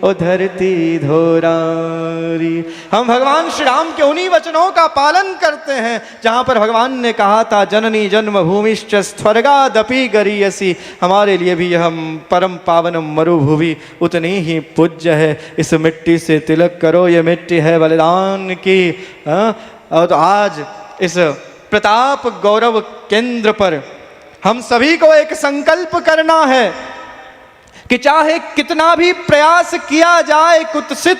ओ धरती धोरारी। हम भगवान श्री राम के उन्हीं वचनों का पालन करते हैं जहाँ पर भगवान ने कहा था जननी जन्मभूमिश्च स्वर्गादपि गरीयसी। हमारे लिए भी यह परम पावन मरुभूमि उतनी ही पूज्य है। इस मिट्टी से तिलक करो, ये मिट्टी है बलिदान की। और तो आज इस प्रताप गौरव केंद्र पर हम सभी को एक संकल्प करना है कि चाहे कितना भी प्रयास किया जाए कुत्सित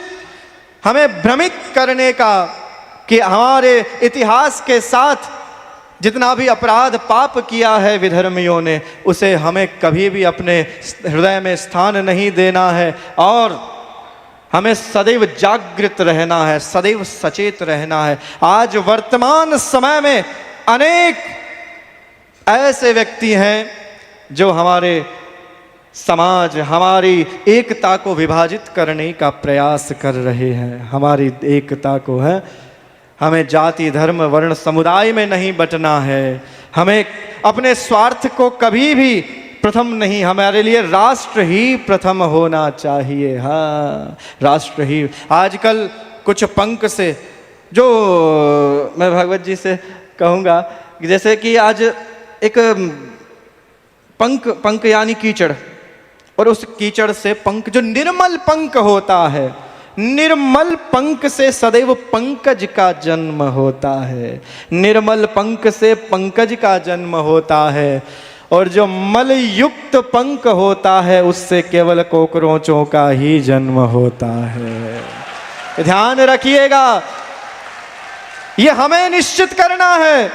हमें भ्रमित करने का, कि हमारे इतिहास के साथ जितना भी अपराध पाप किया है विधर्मियों ने, उसे हमें कभी भी अपने हृदय में स्थान नहीं देना है और हमें सदैव जागृत रहना है, सदैव सचेत रहना है। आज वर्तमान समय में अनेक ऐसे व्यक्ति हैं जो हमारे समाज, हमारी एकता को विभाजित करने का प्रयास कर रहे हैं। हमारी एकता को है, हमें जाति धर्म वर्ण समुदाय में नहीं बंटना है। हमें अपने स्वार्थ को कभी भी प्रथम नहीं, हमारे लिए राष्ट्र ही प्रथम होना चाहिए। हाँ, राष्ट्र ही। आजकल कुछ पंख से, जो मैं भगवत जी से कहूँगा, जैसे कि आज एक पंख यानी कीचड़, और उस कीचड़ से पंख, जो निर्मल पंख होता है, निर्मल पंख से सदैव पंकज का जन्म होता है। निर्मल पंख से पंकज का जन्म होता है, और जो मल युक्त पंख होता है उससे केवल कोकरोचों का ही जन्म होता है। ध्यान रखिएगा, ये हमें निश्चित करना है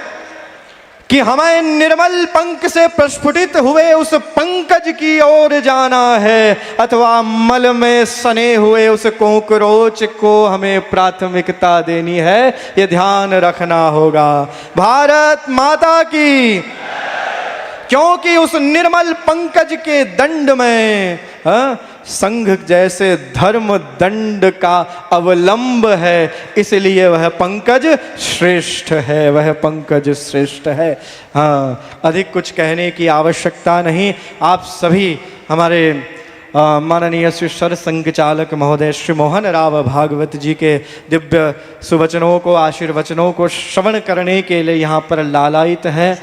कि हमें निर्मल पंख से प्रस्फुटित हुए उस पंकज की ओर जाना है, अथवा मल में सने हुए उस कोकरोच को हमें प्राथमिकता देनी है। ये ध्यान रखना होगा। भारत माता की, क्योंकि उस निर्मल पंकज के दंड में संघ जैसे धर्म दंड का अवलंब है, इसलिए वह पंकज श्रेष्ठ है, वह पंकज श्रेष्ठ है। हाँ, अधिक कुछ कहने की आवश्यकता नहीं। आप सभी हमारे माननीय श्री सर संघचालक महोदय श्री मोहन राव भागवत जी के दिव्य सुवचनों को, आशीर्वचनों को श्रवण करने के लिए यहाँ पर लालायित हैं।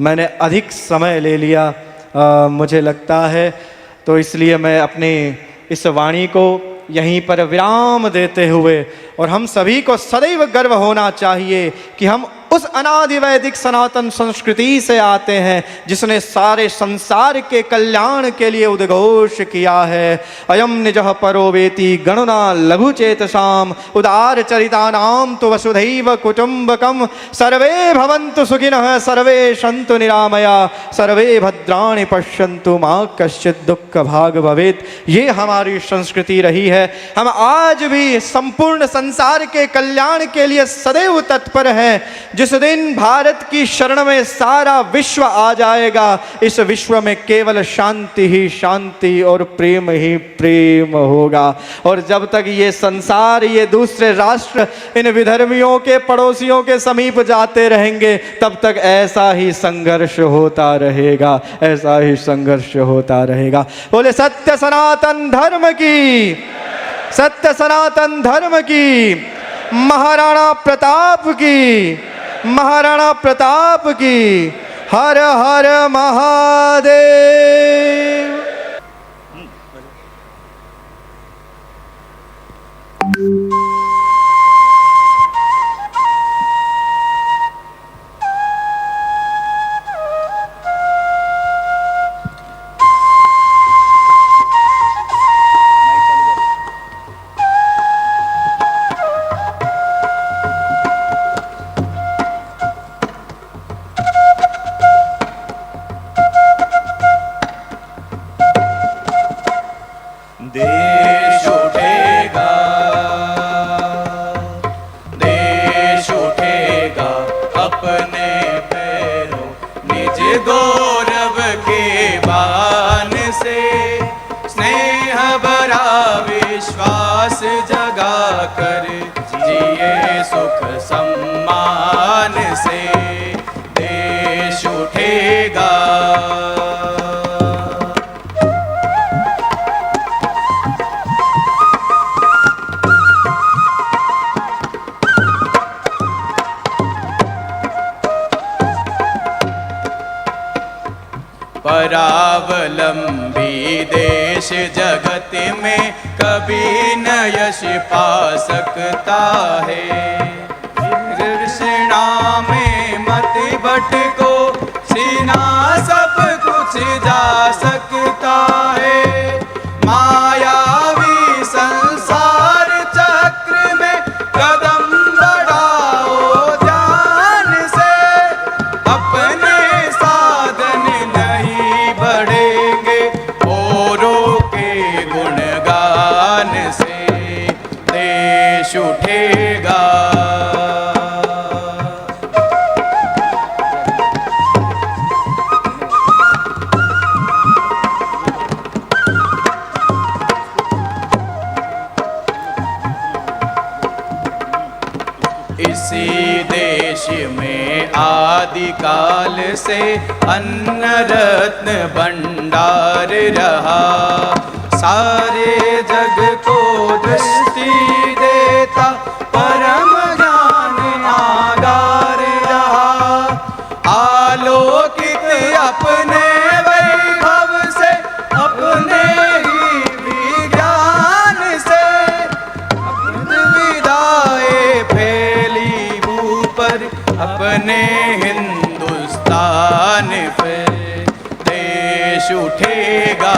मैंने अधिक समय ले लिया, मुझे लगता है, तो इसलिए मैं अपनी इस वाणी को यहीं पर विराम देते हुए, और हम सभी को सदैव गर्व होना चाहिए कि हम उस अनादि वैदिक सनातन संस्कृति से आते हैं जिसने सारे संसार के कल्याण के लिए उद्घोष किया है। अयम निजः परो वेति गणना लघु चेतसाम उदार चरितानाम तो वसुधैव कुटुंबकम सर्वे भवन्तु सुखिनः सर्वे सन्तु निरामया सर्वे भद्राणि पश्यन्तु मा कश्चित् दुःख भाग भवेत्। ये हमारी संस्कृति रही है। हम आज भी संपूर्ण संसार के कल्याण के लिए सदैव तत्पर हैं। जिस दिन भारत की शरण में सारा विश्व आ जाएगा, इस विश्व में केवल शांति ही शांति और प्रेम ही प्रेम होगा। और जब तक ये संसार, ये दूसरे राष्ट्र इन विधर्मियों के, पड़ोसियों के समीप जाते रहेंगे, तब तक ऐसा ही संघर्ष होता रहेगा, ऐसा ही संघर्ष होता रहेगा। बोले सत्य सनातन धर्म की, सत्य सनातन धर्म की, महाराणा प्रताप की, महाराणा प्रताप की। हर हर महादेव। गौरव के बान से स्नेह भरा विश्वास जगा कर जिए सुख सम्मान से देश उठेगा। परावलंबी देश जगत में कभी न यश पा सकता है। कृष्णा में मत भटको सीना सब कुछ जा सकता है। मायावी संसार चक्र में कदम बढ़ाओ ध्यान से। अपने साधन नहीं बढ़ेंगे औरों के गुणगान से देश उठेगा। इसी देश में आदिकाल से अन्न रत्न भंडार रहा। सारे जग को दृष्टि देता परम ज्ञान आधार रहा। आलोकित अपने वैभव से अपने ही विज्ञान से विदाएं फैली भू पर अपने हिंदुस्तान पे देश उठेगा।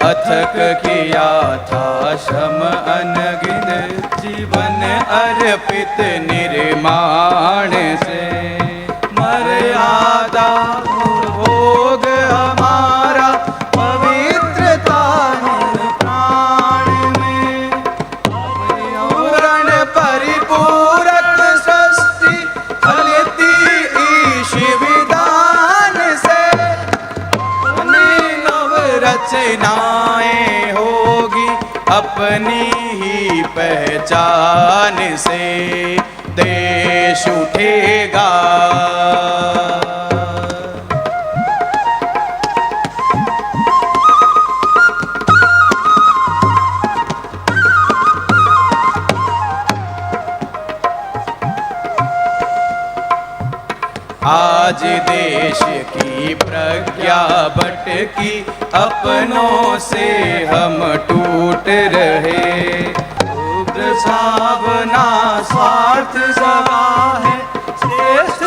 अथक किया था श्रम अनगिन जीवन अर्पित निर्माण से। मर्यादा भोग हमारा पवित्रता प्राण में। रण परिपूरक सृष्टि फलती ईश विधान से। नव रचनाएं होगी अपनी ही पहचान से देश उठेगा। आज देश की प्रज्ञा भटकी अपनों से हम टूट रहे। उग्र भावना स्वार्थ सवा है श्रेष्ठ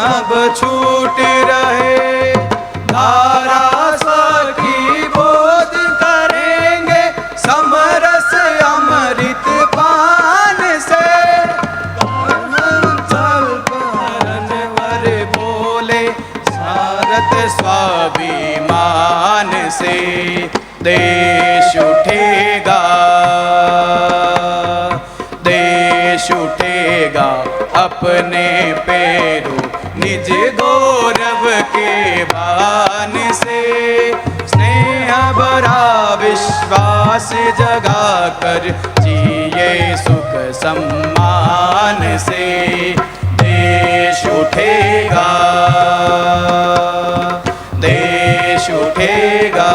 अब छूट रहे। धारा स्व की बोध करेंगे समरस अमृत पान से। भारत स्वाभिमान से देश उठेगा। देश उठेगा अपने पैरों निज गौरव के बान से। स्नेह भरा विश्वास जगा कर जिए सुख सम्मान से देश उठेगा। देश उठेगा।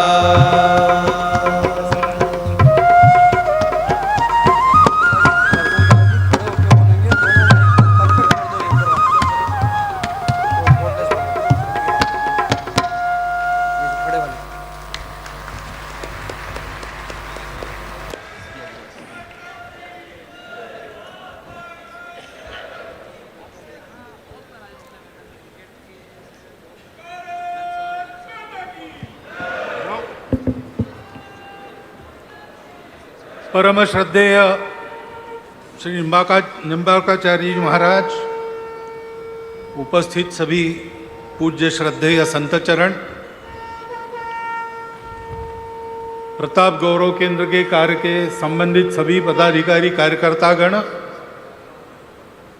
परम श्रद्धेय श्री निम्बार्काचार्य जी महाराज, उपस्थित सभी पूज्य श्रद्धेय संत चरण, प्रताप गौरव केंद्र के कार्य के संबंधित सभी पदाधिकारी कार्यकर्तागण,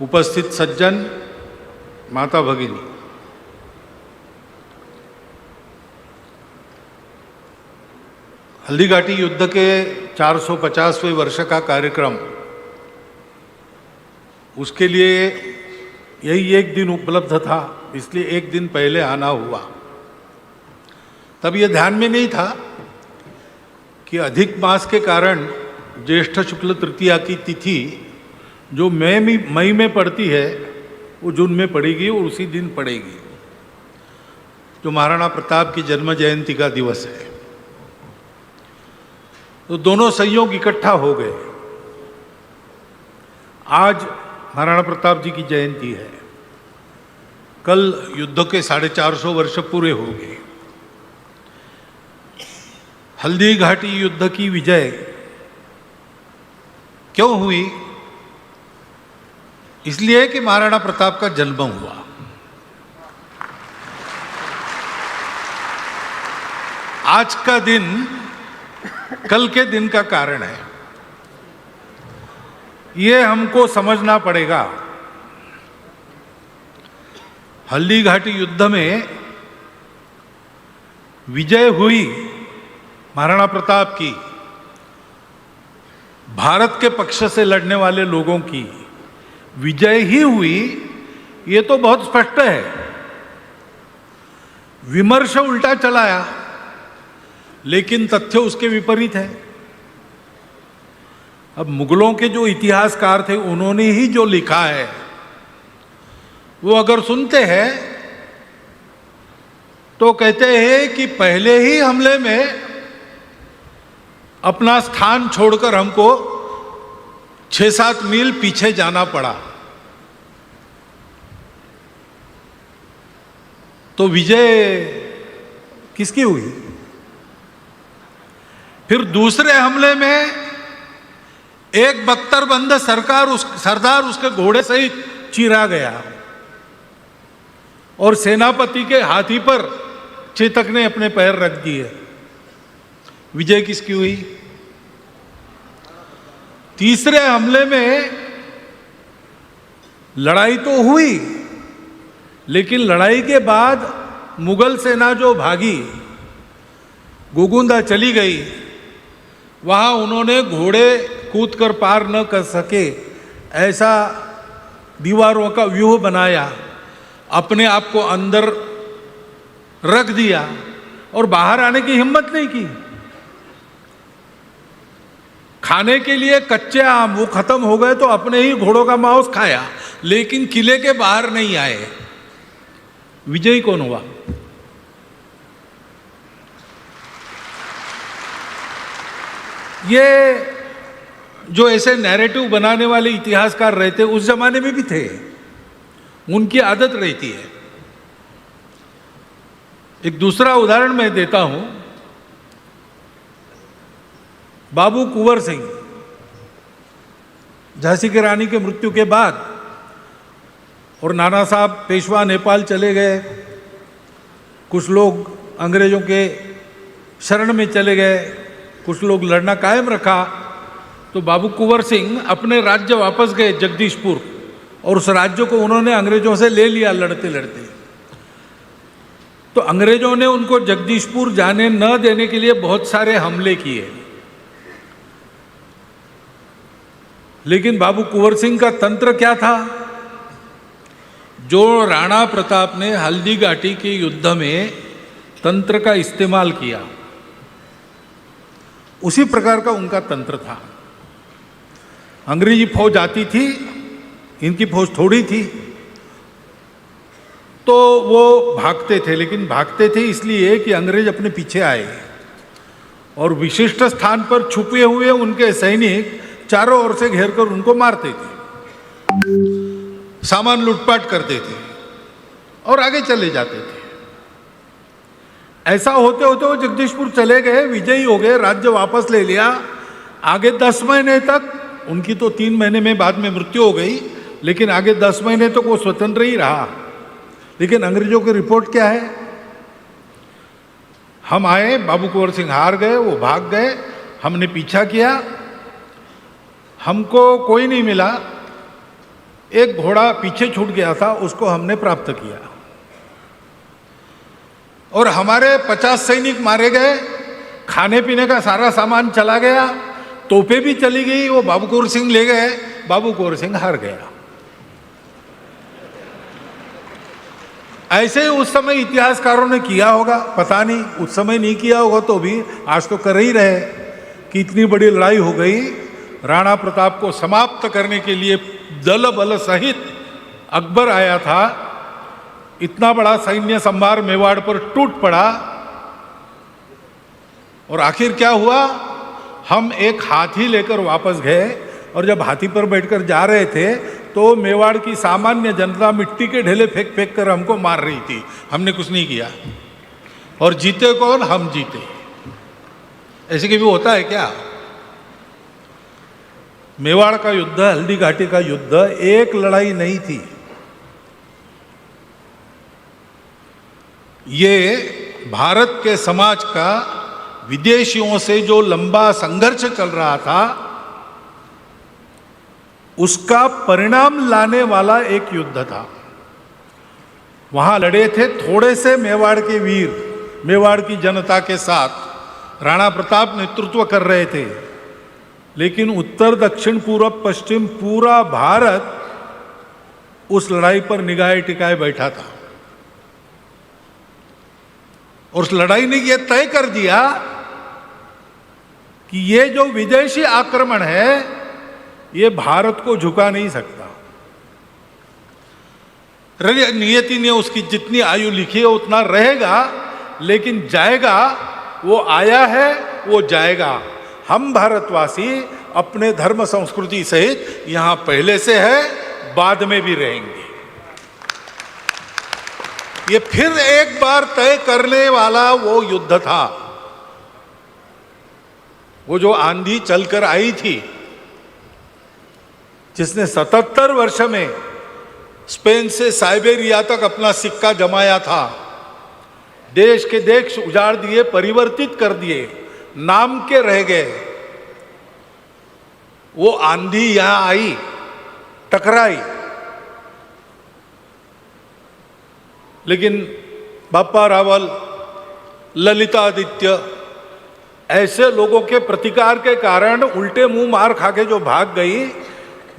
उपस्थित सज्जन, माता भगिनी, हल्दीघाटी युद्ध के 450वें वर्ष का कार्यक्रम, उसके लिए यही एक दिन उपलब्ध था, इसलिए एक दिन पहले आना हुआ। तब यह ध्यान में नहीं था कि अधिक मास के कारण ज्येष्ठ शुक्ल तृतीया की तिथि जो मई में पड़ती है वो जून में पड़ेगी और उसी दिन पड़ेगी, जो महाराणा प्रताप की जन्म जयंती का दिवस है। तो दोनों संयोग इकट्ठा हो गए। आज महाराणा प्रताप जी की जयंती है, कल युद्ध के 450 वर्ष पूरे हो गए। हल्दी घाटी युद्ध की विजय क्यों हुई? इसलिए कि महाराणा प्रताप का जन्म हुआ। आज का दिन कल के दिन का कारण है, ये हमको समझना पड़ेगा। हल्दी घाटी युद्ध में विजय हुई महाराणा प्रताप की, भारत के पक्ष से लड़ने वाले लोगों की विजय ही हुई, ये तो बहुत स्पष्ट है। विमर्श उल्टा चलाया, लेकिन तथ्य उसके विपरीत है। अब मुगलों के जो इतिहासकार थे उन्होंने ही जो लिखा है वो अगर सुनते हैं तो कहते हैं कि पहले ही हमले में अपना स्थान छोड़कर हमको 6-7 मील पीछे जाना पड़ा। तो विजय किसकी हुई? फिर दूसरे हमले में एक बख्तरबंद सरदार उसके घोड़े से ही चीरा गया और सेनापति के हाथी पर चेतक ने अपने पैर रख दिए। विजय किसकी हुई? तीसरे हमले में लड़ाई तो हुई, लेकिन लड़ाई के बाद मुगल सेना जो भागी, गोगुंदा चली गई, वहां उन्होंने घोड़े कूद कर पार न कर सके ऐसा दीवारों का व्यूह बनाया, अपने आप को अंदर रख दिया और बाहर आने की हिम्मत नहीं की। खाने के लिए कच्चे आम वो खत्म हो गए तो अपने ही घोड़ों का मांस खाया, लेकिन किले के बाहर नहीं आए। विजयी कौन हुआ? ये जो ऐसे नैरेटिव बनाने वाले इतिहासकार रहते उस जमाने में भी थे, उनकी आदत रहती है। एक दूसरा उदाहरण मैं देता हूं। बाबू कुंवर सिंह, झांसी की रानी के मृत्यु के बाद और नाना साहब पेशवा नेपाल चले गए, कुछ लोग अंग्रेजों के शरण में चले गए, कुछ लोग लड़ना कायम रखा, तो बाबू कुंवर सिंह अपने राज्य वापस गए जगदीशपुर, और उस राज्य को उन्होंने अंग्रेजों से ले लिया लड़ते लड़ते। तो अंग्रेजों ने उनको जगदीशपुर जाने न देने के लिए बहुत सारे हमले किए, लेकिन बाबू कुंवर सिंह का तंत्र क्या था? जो राणा प्रताप ने हल्दी घाटी के युद्ध में तंत्र का इस्तेमाल किया, उसी प्रकार का उनका तंत्र था। अंग्रेजी फौज आती थी, इनकी फौज थोड़ी थी, तो वो भागते थे, लेकिन भागते थे इसलिए कि अंग्रेज अपने पीछे आए, और विशिष्ट स्थान पर छुपे हुए उनके सैनिक चारों ओर से घेरकर उनको मारते थे, सामान लूटपाट करते थे और आगे चले जाते थे। ऐसा होते होते वो जगदीशपुर चले गए, विजयी हो गए, राज्य वापस ले लिया। आगे 10 महीने तक, उनकी तो 3 महीने में बाद में मृत्यु हो गई, लेकिन आगे 10 महीने तक वो स्वतंत्र ही रहा। लेकिन अंग्रेजों की रिपोर्ट क्या है? हम आए, बाबू कुंवर सिंह हार गए, वो भाग गए, हमने पीछा किया, हमको कोई नहीं मिला, एक घोड़ा पीछे छूट गया था, उसको हमने प्राप्त किया और हमारे 50 सैनिक मारे गए, खाने पीने का सारा सामान चला गया, तोपें भी चली गई, वो बाबू कुंवर सिंह ले गए, बाबू कुंवर सिंह हार गया। ऐसे उस समय इतिहासकारों ने किया होगा, पता नहीं, उस समय नहीं किया होगा तो भी आज तो कर ही रहे कि इतनी बड़ी लड़ाई हो गई, राणा प्रताप को समाप्त करने के लिए दल बल सहित अकबर आया था, इतना बड़ा सैन्य संभार मेवाड़ पर टूट पड़ा और आखिर क्या हुआ? हम एक हाथी लेकर वापस गए और जब हाथी पर बैठकर जा रहे थे तो मेवाड़ की सामान्य जनता मिट्टी के ढेले फेंक फेंक कर हमको मार रही थी, हमने कुछ नहीं किया और जीते कौन? हम जीते। ऐसे कभी होता है क्या? मेवाड़ का युद्ध, हल्दी घाटी का युद्ध एक लड़ाई नहीं थी, ये भारत के समाज का विदेशियों से जो लंबा संघर्ष चल रहा था उसका परिणाम लाने वाला एक युद्ध था। वहां लड़े थे थोड़े से मेवाड़ के वीर, मेवाड़ की जनता के साथ राणा प्रताप नेतृत्व कर रहे थे, लेकिन उत्तर दक्षिण पूर्व पश्चिम पूरा भारत उस लड़ाई पर निगाह टिकाए बैठा था और उस लड़ाई ने यह तय कर दिया कि ये जो विदेशी आक्रमण है ये भारत को झुका नहीं सकता। नियति ने उसकी जितनी आयु लिखी है उतना रहेगा, लेकिन जाएगा, वो आया है वो जाएगा। हम भारतवासी अपने धर्म संस्कृति सहित यहां पहले से है, बाद में भी रहेंगे। ये फिर एक बार तय करने वाला वो युद्ध था। वो जो आंधी चलकर आई थी जिसने 77 वर्ष में स्पेन से साइबेरिया तक अपना सिक्का जमाया था, देश के देश उजाड़ दिए, परिवर्तित कर दिए, नाम के रह गए, वो आंधी यहां आई, टकराई, लेकिन बाप्पा रावल, ललितादित्य ऐसे लोगों के प्रतिकार के कारण उल्टे मुंह मार खा के जो भाग गई,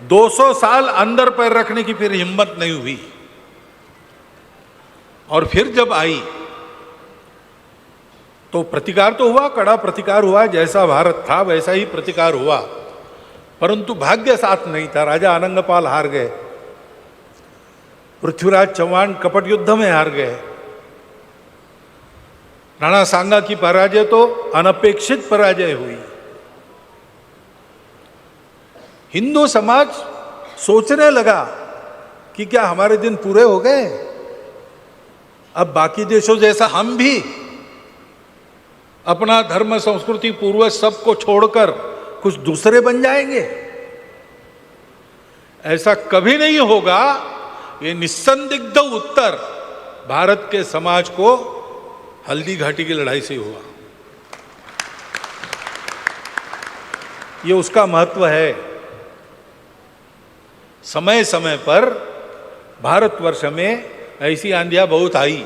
200 साल अंदर पैर रखने की फिर हिम्मत नहीं हुई और फिर जब आई तो प्रतिकार तो हुआ, कड़ा प्रतिकार हुआ, जैसा भारत था वैसा ही प्रतिकार हुआ, परंतु भाग्य साथ नहीं था। राजा अनंगपाल हार गए, पृथ्वीराज चौहान कपट युद्ध में हार गए, राणा सांगा की पराजय तो अनपेक्षित पराजय हुई। हिंदू समाज सोचने लगा कि क्या हमारे दिन पूरे हो गए, अब बाकी देशों जैसा हम भी अपना धर्म संस्कृति पूर्वज सबको छोड़कर कुछ दूसरे बन जाएंगे? ऐसा कभी नहीं होगा। ये निस्संदिग्ध उत्तर भारत के समाज को हल्दी घाटी की लड़ाई से हुआ। ये उसका महत्व है। समय समय पर भारतवर्ष में ऐसी आंधियां बहुत आई,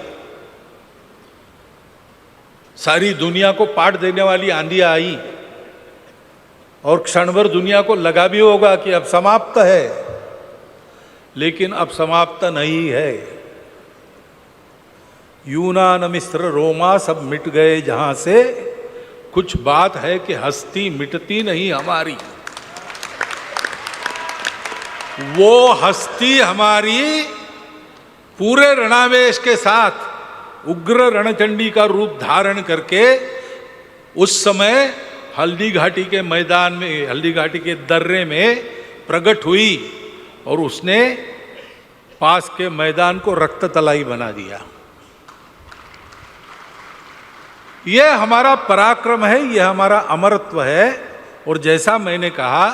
सारी दुनिया को पाट देने वाली आंधियां आई और क्षण भर दुनिया को लगा भी होगा कि अब समाप्त है, लेकिन अब समाप्त नहीं है। यूनान मिस्र रोमा सब मिट गए जहां से, कुछ बात है कि हस्ती मिटती नहीं हमारी। वो हस्ती हमारी पूरे रणावेश के साथ उग्र रणचंडी का रूप धारण करके उस समय हल्दी घाटी के मैदान में, हल्दी घाटी के दर्रे में प्रकट हुई और उसने पास के मैदान को रक्त तलाई बना दिया। यह हमारा पराक्रम है, यह हमारा अमरत्व है। और जैसा मैंने कहा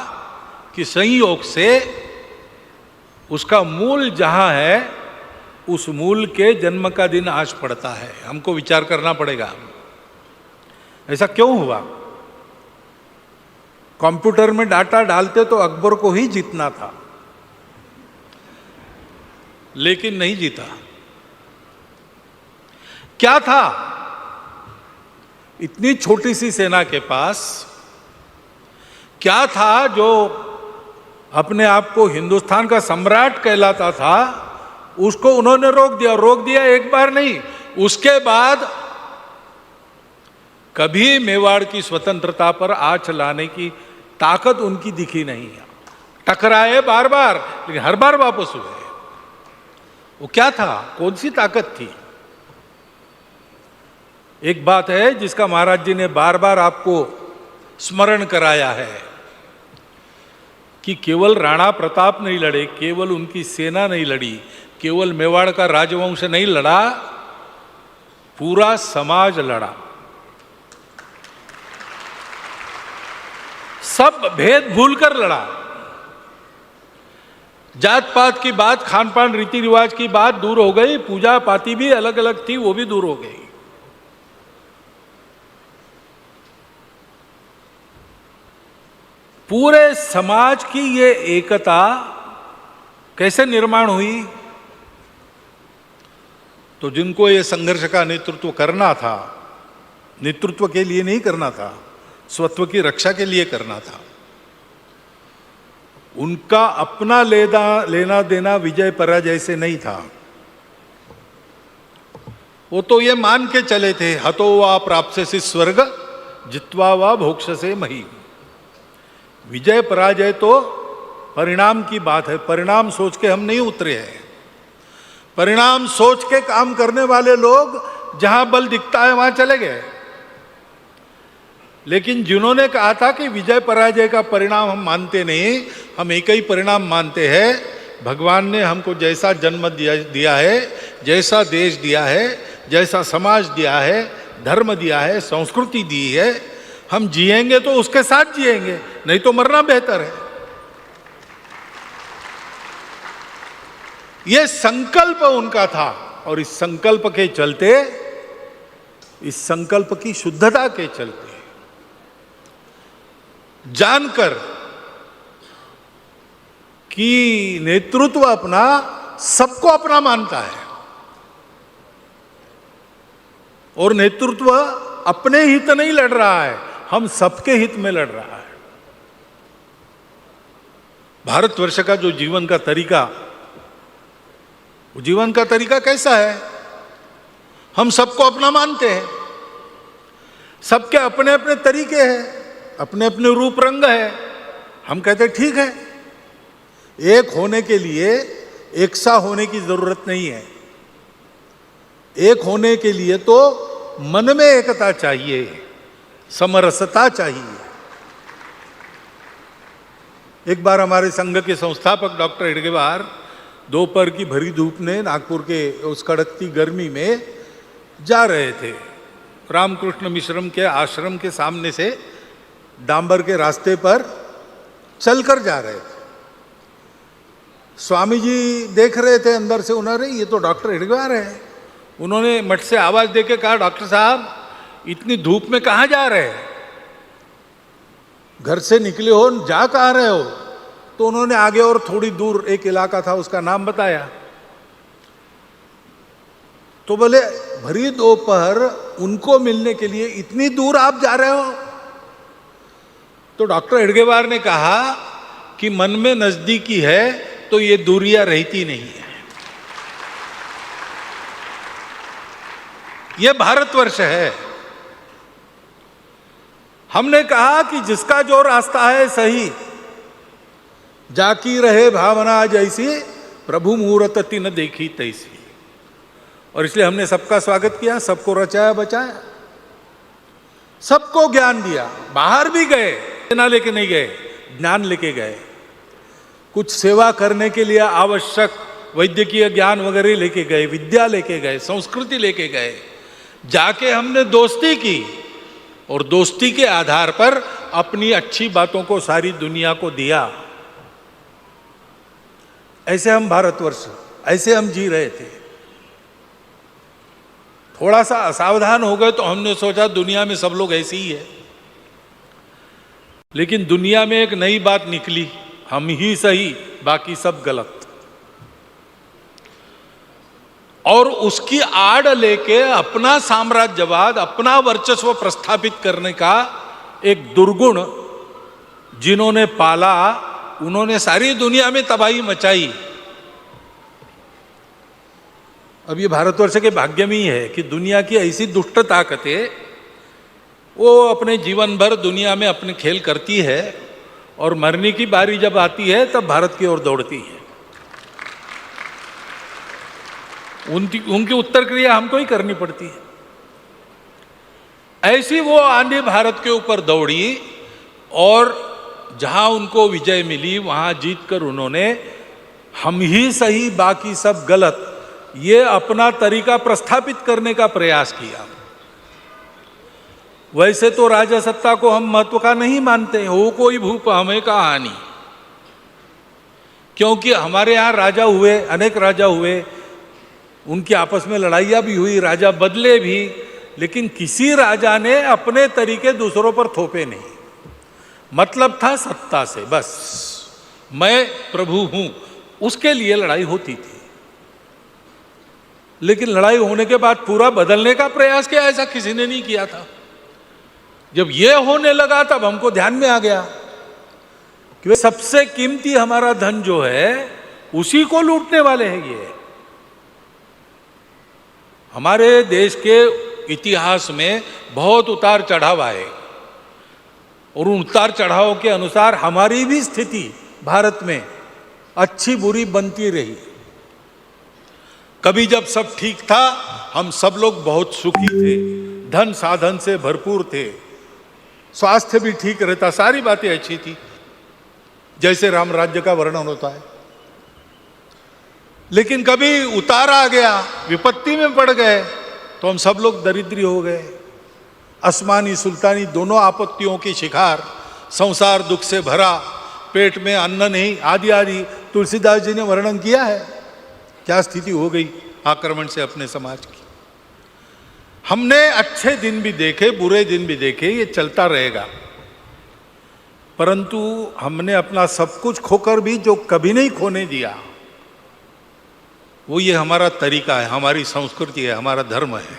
कि संयोग से उसका मूल जहां है उस मूल के जन्म का दिन आज पड़ता है। हमको विचार करना पड़ेगा ऐसा क्यों हुआ। कंप्यूटर में डाटा डालते तो अकबर को ही जीतना था, लेकिन नहीं जीता। क्या था? इतनी छोटी सी सेना के पास क्या था जो अपने आप को हिंदुस्तान का सम्राट कहलाता था, उसको उन्होंने रोक दिया एक बार नहीं, उसके बाद कभी मेवाड़ की स्वतंत्रता पर आंच लाने की ताकत उनकी दिखी नहीं है। टकराए बार बार, लेकिन हर बार वापस हुए। वो क्या था? कौन सी ताकत थी? एक बात है जिसका महाराज जी ने बार बार आपको स्मरण कराया है कि केवल राणा प्रताप नहीं लड़े, केवल उनकी सेना नहीं लड़ी, केवल मेवाड़ का राजवंश नहीं लड़ा, पूरा समाज लड़ा। सब भेद भूलकर लड़ा। जात पात की बात, खान पान रीति रिवाज की बात दूर हो गई, पूजा पाती भी अलग अलग थी, वो भी दूर हो गई। पूरे समाज की ये एकता कैसे निर्माण हुई? तो जिनको ये संघर्ष का नेतृत्व करना था, नेतृत्व के लिए नहीं करना था, स्वत्व की रक्षा के लिए करना था, उनका अपना लेना देना विजय पराजय से नहीं था। वो तो ये मान के चले थे, हतो वा प्राप्स्यसि स्वर्ग जित्वा वा भोक्ष्यसे मही। विजय पराजय तो परिणाम की बात है, परिणाम सोच के हम नहीं उतरे हैं। परिणाम सोच के काम करने वाले लोग जहां बल दिखता है वहां चले गए। लेकिन जिन्होंने कहा था कि विजय पराजय का परिणाम हम मानते नहीं, हम एक ही परिणाम मानते हैं, भगवान ने हमको जैसा जन्म दिया है, जैसा देश दिया है, जैसा समाज दिया है, धर्म दिया है, संस्कृति दी है, हम जिएंगे तो उसके साथ जिएंगे, नहीं तो मरना बेहतर है। यह संकल्प उनका था और इस संकल्प के चलते, इस संकल्प की शुद्धता के चलते, जानकर कि नेतृत्व अपना सबको अपना मानता है और नेतृत्व अपने हित नहीं लड़ रहा है, हम सबके हित में लड़ रहा है। भारतवर्ष का जो जीवन का तरीका, वो जीवन का तरीका कैसा है? हम सबको अपना मानते हैं, सबके अपने अपने तरीके हैं, अपने अपने रूप रंग है। हम कहते हैं ठीक है, एक होने के लिए एक सा होने की जरूरत नहीं है। एक होने के लिए तो मन में एकता चाहिए, समरसता चाहिए। एक बार हमारे संघ के संस्थापक डॉक्टर हेडगेवार दोपहर की भरी धूप में नागपुर के उस कड़कती गर्मी में जा रहे थे। रामकृष्ण मिश्रम के आश्रम के सामने से डांबर के रास्ते पर चलकर जा रहे थे। स्वामी जी देख रहे थे अंदर से, उन्होंने ये तो डॉक्टर हेडगेवार है। उन्होंने मठ से आवाज देके कहा, डॉक्टर साहब इतनी धूप में कहाँ जा रहे हैं? घर से निकले हो, जा कहाँ रहे हो? तो उन्होंने आगे और थोड़ी दूर एक इलाका था, उसका नाम बताया। तो बोले भरी दोपहर उनको मिलने के लिए इतनी दूर आप जा रहे हो? तो डॉक्टर हेडगेवार ने कहा कि मन में नजदीकी है तो ये दूरियां रहती नहीं है। ये भारतवर्ष है। हमने कहा कि जिसका जो रास्ता है सही, जाकी रहे भावना जैसी, प्रभु मुहूर्त तिन देखी तैसी। और इसलिए हमने सबका स्वागत किया, सबको रचाया बचाया, सबको ज्ञान दिया। बाहर भी गए, ना लेके नहीं गए, ज्ञान लेके गए। कुछ सेवा करने के लिए आवश्यक वैद्यकीय ज्ञान वगैरह लेके गए, विद्या लेके गए, संस्कृति लेके गए। जाके हमने दोस्ती की और दोस्ती के आधार पर अपनी अच्छी बातों को सारी दुनिया को दिया। ऐसे हम भारतवर्ष, ऐसे हम जी रहे थे। थोड़ा सा असावधान हो गए तो हमने सोचा दुनिया में सब लोग ऐसे ही है, लेकिन दुनिया में एक नई बात निकली, हम ही सही बाकी सब गलत। और उसकी आड़ लेके अपना साम्राज्यवाद, अपना वर्चस्व प्रस्थापित करने का एक दुर्गुण जिन्होंने पाला, उन्होंने सारी दुनिया में तबाही मचाई। अब ये भारतवर्ष के भाग्य में ही है कि दुनिया की ऐसी दुष्ट ताकतें वो अपने जीवन भर दुनिया में अपने खेल करती है और मरने की बारी जब आती है तब भारत की ओर दौड़ती है। उनकी उत्तर क्रिया हमको ही करनी पड़ती है। ऐसी वो आंधी भारत के ऊपर दौड़ी और जहां उनको विजय मिली वहां जीतकर उन्होंने हम ही सही बाकी सब गलत ये अपना तरीका प्रस्थापित करने का प्रयास किया। वैसे तो राजसत्ता को हम महत्व का नहीं मानते, हो कोई भूप हमें का हानि, क्योंकि हमारे यहाँ राजा हुए, अनेक राजा हुए, उनकी आपस में लड़ाइयाँ भी हुई, राजा बदले भी, लेकिन किसी राजा ने अपने तरीके दूसरों पर थोपे नहीं। मतलब था सत्ता से, बस मैं प्रभु हूं, उसके लिए लड़ाई होती थी। लेकिन लड़ाई होने के बाद पूरा बदलने का प्रयास किया, ऐसा किसी ने नहीं किया था। जब ये होने लगा तब हमको ध्यान में आ गया कि सबसे कीमती हमारा धन जो है उसी को लूटने वाले हैं ये। हमारे देश के इतिहास में बहुत उतार चढ़ाव आए और उन उतार चढ़ाव के अनुसार हमारी भी स्थिति भारत में अच्छी बुरी बनती रही। कभी जब सब ठीक था हम सब लोग बहुत सुखी थे, धन साधन से भरपूर थे, स्वास्थ्य भी ठीक रहता, सारी बातें अच्छी थी, जैसे राम राज्य का वर्णन होता है। लेकिन कभी उतार आ गया, विपत्ति में पड़ गए तो हम सब लोग दरिद्री हो गए, आसमानी सुल्तानी दोनों आपत्तियों के शिकार, संसार दुख से भरा, पेट में अन्न नहीं, आदि आदि तुलसीदास जी ने वर्णन किया है। क्या स्थिति हो गई आक्रमण से अपने समाज की। हमने अच्छे दिन भी देखे, बुरे दिन भी देखे, ये चलता रहेगा, परंतु हमने अपना सब कुछ खोकर भी जो कभी नहीं खोने दिया, वो ये हमारा तरीका है, हमारी संस्कृति है, हमारा धर्म है,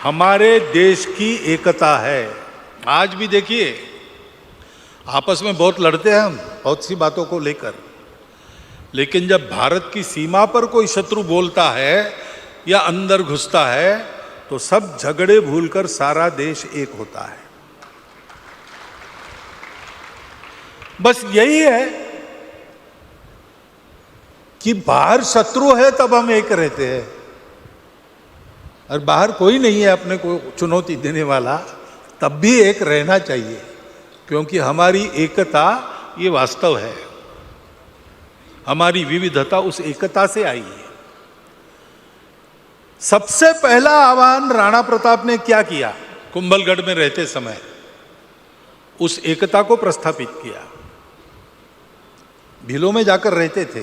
हमारे देश की एकता है। आज भी देखिए आपस में बहुत लड़ते हैं हम बहुत सी बातों को लेकर, लेकिन जब भारत की सीमा पर कोई शत्रु बोलता है या अंदर घुसता है तो सब झगड़े भूलकर सारा देश एक होता है। बस यही है कि बाहर शत्रु है तब हम एक रहते हैं, और बाहर कोई नहीं है अपने को चुनौती देने वाला, तब भी एक रहना चाहिए, क्योंकि हमारी एकता ये वास्तव है, हमारी विविधता उस एकता से आई है। सबसे पहला आह्वान राणा प्रताप ने क्या किया, कुंभलगढ़ में रहते समय उस एकता को प्रस्थापित किया। भीलों में जाकर रहते थे,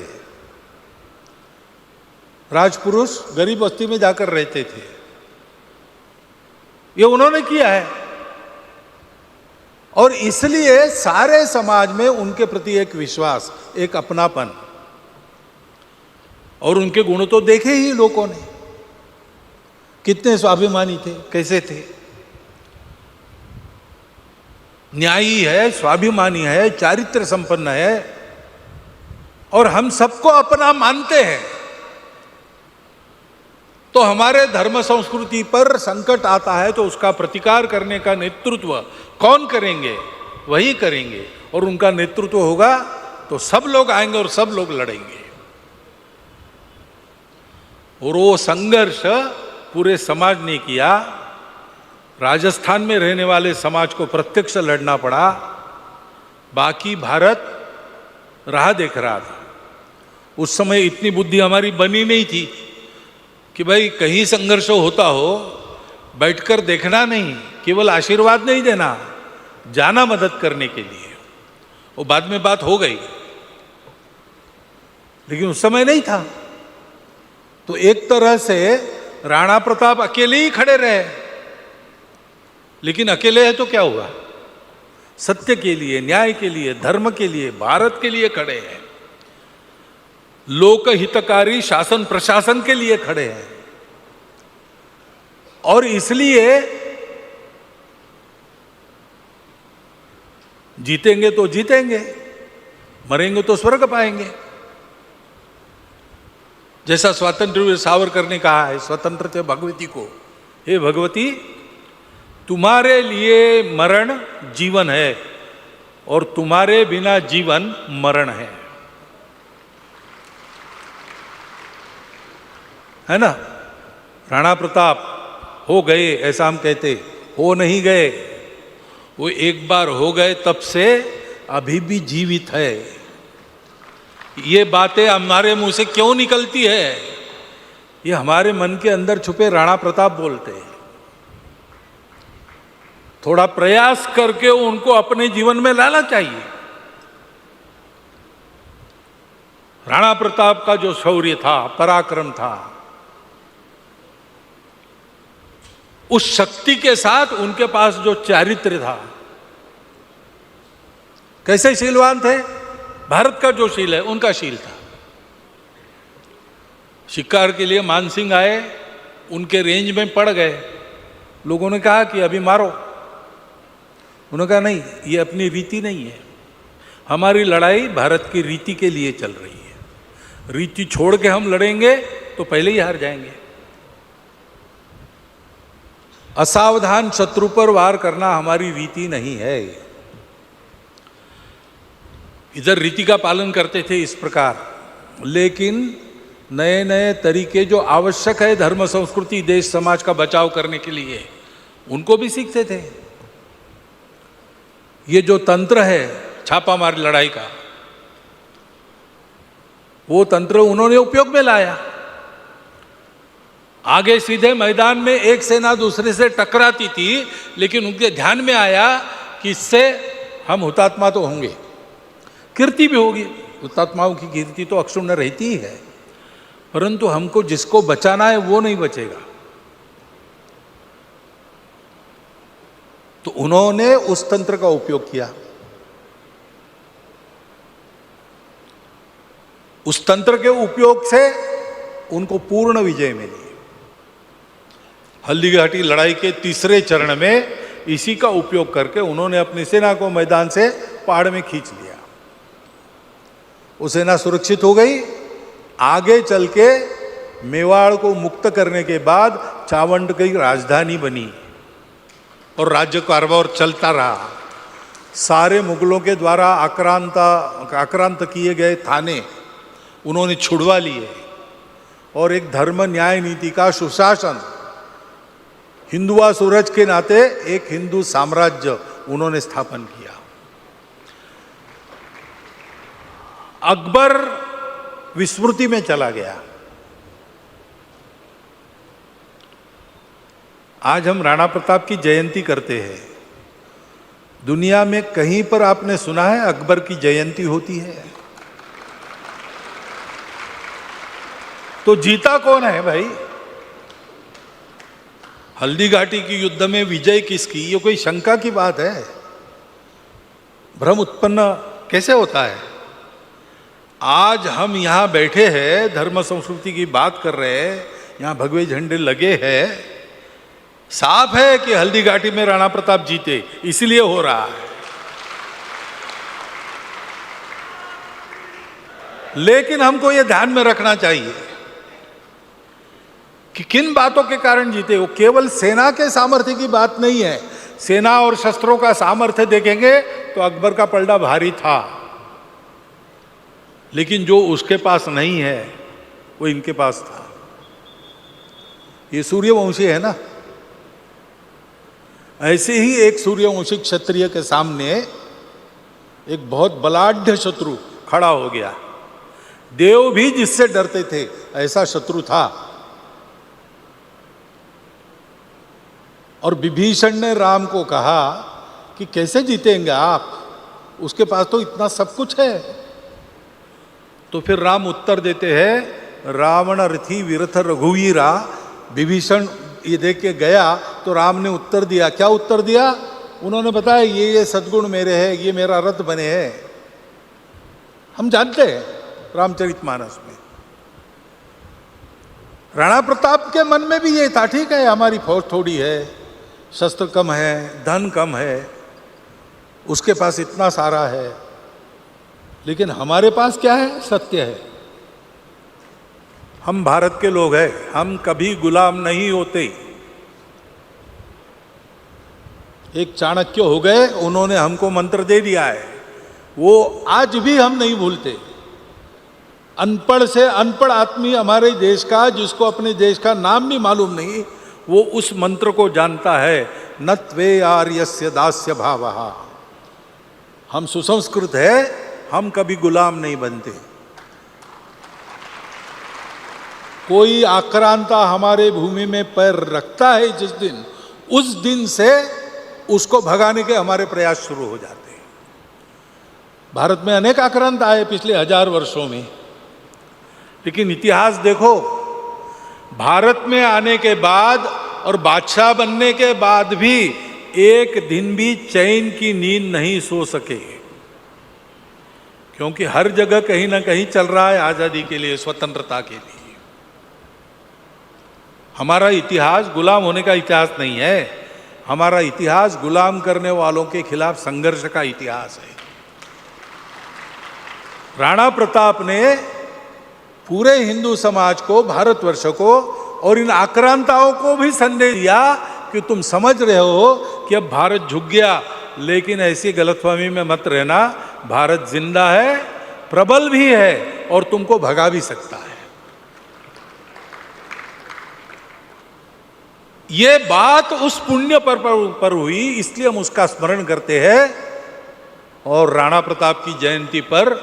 राजपुरुष गरीब बस्ती में जाकर रहते थे, ये उन्होंने किया है, और इसलिए सारे समाज में उनके प्रति एक विश्वास, एक अपनापन, और उनके गुण तो देखे ही लोगों ने, कितने स्वाभिमानी थे, कैसे थे, न्यायी है, स्वाभिमानी है, चारित्र संपन्न है, और हम सबको अपना मानते हैं। तो हमारे धर्म संस्कृति पर संकट आता है तो उसका प्रतिकार करने का नेतृत्व कौन करेंगे, वही करेंगे, और उनका नेतृत्व होगा तो सब लोग आएंगे और सब लोग लड़ेंगे। और वो संघर्ष पूरे समाज ने किया। राजस्थान में रहने वाले समाज को प्रत्यक्ष लड़ना पड़ा, बाकी भारत राह देख रहा था। उस समय इतनी बुद्धि हमारी बनी नहीं थी कि भाई कहीं संघर्ष होता हो बैठकर देखना नहीं, केवल आशीर्वाद नहीं देना, जाना मदद करने के लिए। वो बाद में बात हो गई, लेकिन उस समय नहीं था। तो एक तरह से राणा प्रताप अकेले ही खड़े रहे, लेकिन अकेले है तो क्या हुआ? सत्य के लिए, न्याय के लिए, धर्म के लिए, भारत के लिए खड़े हैं, लोकहितकारी शासन प्रशासन के लिए खड़े हैं। और इसलिए जीतेंगे तो जीतेंगे, मरेंगे तो स्वर्ग पाएंगे। जैसा स्वातंत्र्य सावरकर ने कहा है स्वतंत्रता भगवती को, हे भगवती तुम्हारे लिए मरण जीवन है और तुम्हारे बिना जीवन मरण है ना? राणा प्रताप हो गए ऐसा हम कहते, हो नहीं गए, वो एक बार हो गए तब से अभी भी जीवित है। ये बातें हमारे मुंह से क्यों निकलती है? ये हमारे मन के अंदर छुपे राणा प्रताप बोलते हैं। थोड़ा प्रयास करके उनको अपने जीवन में लाना चाहिए। राणा प्रताप का जो शौर्य था, पराक्रम था, उस शक्ति के साथ उनके पास जो चारित्र्य था, कैसे शीलवान थे? भारत का जो शील है उनका शील था। शिकार के लिए मानसिंह आए, उनके रेंज में पड़ गए, लोगों ने कहा कि अभी मारो। उन्होंने कहा नहीं, ये अपनी रीति नहीं है, हमारी लड़ाई भारत की रीति के लिए चल रही है, रीति छोड़ के हम लड़ेंगे तो पहले ही हार जाएंगे। असावधान शत्रु पर वार करना हमारी रीति नहीं है। इधर रीति का पालन करते थे इस प्रकार, लेकिन नए नए तरीके जो आवश्यक है धर्म संस्कृति देश समाज का बचाव करने के लिए, उनको भी सीखते थे। ये जो तंत्र है छापामार लड़ाई का, वो तंत्र उन्होंने उपयोग में लाया। आगे सीधे मैदान में एक सेना दूसरे से टकराती थी, लेकिन उनके ध्यान में आया कि इससे हम हुतात्मा तो होंगे, कीर्ति भी होगी, हुतात्माओं की कीर्ति तो अक्षुण्ण रहती ही है, परंतु हमको जिसको बचाना है वो नहीं बचेगा। तो उन्होंने उस तंत्र का उपयोग किया। उस तंत्र के उपयोग से उनको पूर्ण विजय मिली। हल्दीघाटी लड़ाई के तीसरे चरण में इसी का उपयोग करके उन्होंने अपनी सेना को मैदान से पहाड़ में खींच लिया। वो सेना सुरक्षित हो गई। आगे चल के मेवाड़ को मुक्त करने के बाद चावंड की राजधानी बनी और राज्य कारभार चलता रहा। सारे मुगलों के द्वारा आक्रांत किए गए थाने उन्होंने छुड़वा लिए और एक धर्म न्याय नीति का सुशासन, हिंदुआ सूरज के नाते एक हिंदू साम्राज्य उन्होंने स्थापन किया। अकबर विस्मृति में चला गया। आज हम राणा प्रताप की जयंती करते हैं। दुनिया में कहीं पर आपने सुना है अकबर की जयंती होती है? तो जीता कौन है भाई? हल्दीघाटी की युद्ध में विजय किसकी, ये कोई शंका की बात है? भ्रम उत्पन्न कैसे होता है? आज हम यहाँ बैठे हैं, धर्म संस्कृति की बात कर रहे हैं, यहाँ भगवे झंडे लगे हैं, साफ है कि हल्दीघाटी में राणा प्रताप जीते, इसलिए हो रहा है। लेकिन हमको ये ध्यान में रखना चाहिए कि किन बातों के कारण जीते। वो केवल सेना के सामर्थ्य की बात नहीं है। सेना और शस्त्रों का सामर्थ्य देखेंगे तो अकबर का पलड़ा भारी था, लेकिन जो उसके पास नहीं है वो इनके पास था। ये सूर्यवंशी है ना, ऐसे ही एक सूर्यवंशी क्षत्रिय के सामने एक बहुत बलाढ्य शत्रु खड़ा हो गया। देव भी जिससे डरते थे ऐसा शत्रु था। और विभीषण ने राम को कहा कि कैसे जीतेंगे आप, उसके पास तो इतना सब कुछ है। तो फिर राम उत्तर देते हैं, रावण रथी विरथ रघुवीरा विभीषण ये देख के गया तो राम ने उत्तर दिया। क्या उत्तर दिया? उन्होंने बताया ये सद्गुण मेरे हैं, ये मेरा रथ बने हैं। हम जानते हैं रामचरितमानस में। राणा प्रताप के मन में भी ये था, ठीक है हमारी फौज थोड़ी है, शस्त्र कम है, धन कम है, उसके पास इतना सारा है, लेकिन हमारे पास क्या है? सत्य है। हम भारत के लोग हैं, हम कभी गुलाम नहीं होते। एक चाणक्य हो गए, उन्होंने हमको मंत्र दे दिया है, वो आज भी हम नहीं भूलते। अनपढ़ से अनपढ़ आदमी हमारे देश का, जिसको अपने देश का नाम भी मालूम नहीं, वो उस मंत्र को जानता है, न त्वे आर्यस्य दास्य भावः। हम सुसंस्कृत है, हम कभी गुलाम नहीं बनते। कोई आक्रांता हमारे भूमि में पैर रखता है जिस दिन, उस दिन से उसको भगाने के हमारे प्रयास शुरू हो जाते हैं। भारत में अनेक आक्रांत आए पिछले 1000 वर्षों में, लेकिन इतिहास देखो, भारत में आने के बाद और बादशाह बनने के बाद भी एक दिन भी चैन की नींद नहीं सो सके, क्योंकि हर जगह कहीं ना कहीं चल रहा है आजादी के लिए, स्वतंत्रता के लिए। हमारा इतिहास गुलाम होने का इतिहास नहीं है, हमारा इतिहास गुलाम करने वालों के खिलाफ संघर्ष का इतिहास है। राणा प्रताप ने पूरे हिंदू समाज को, भारतवर्ष को और इन आक्रांताओं को भी संदेश दिया कि तुम समझ रहे हो कि अब भारत झुक गया, लेकिन ऐसी गलतफहमी में मत रहना, भारत जिंदा है, प्रबल भी है और तुमको भगा भी सकता है। ये बात उस पुण्य पर हुई, इसलिए हम उसका स्मरण करते हैं और राणा प्रताप की जयंती पर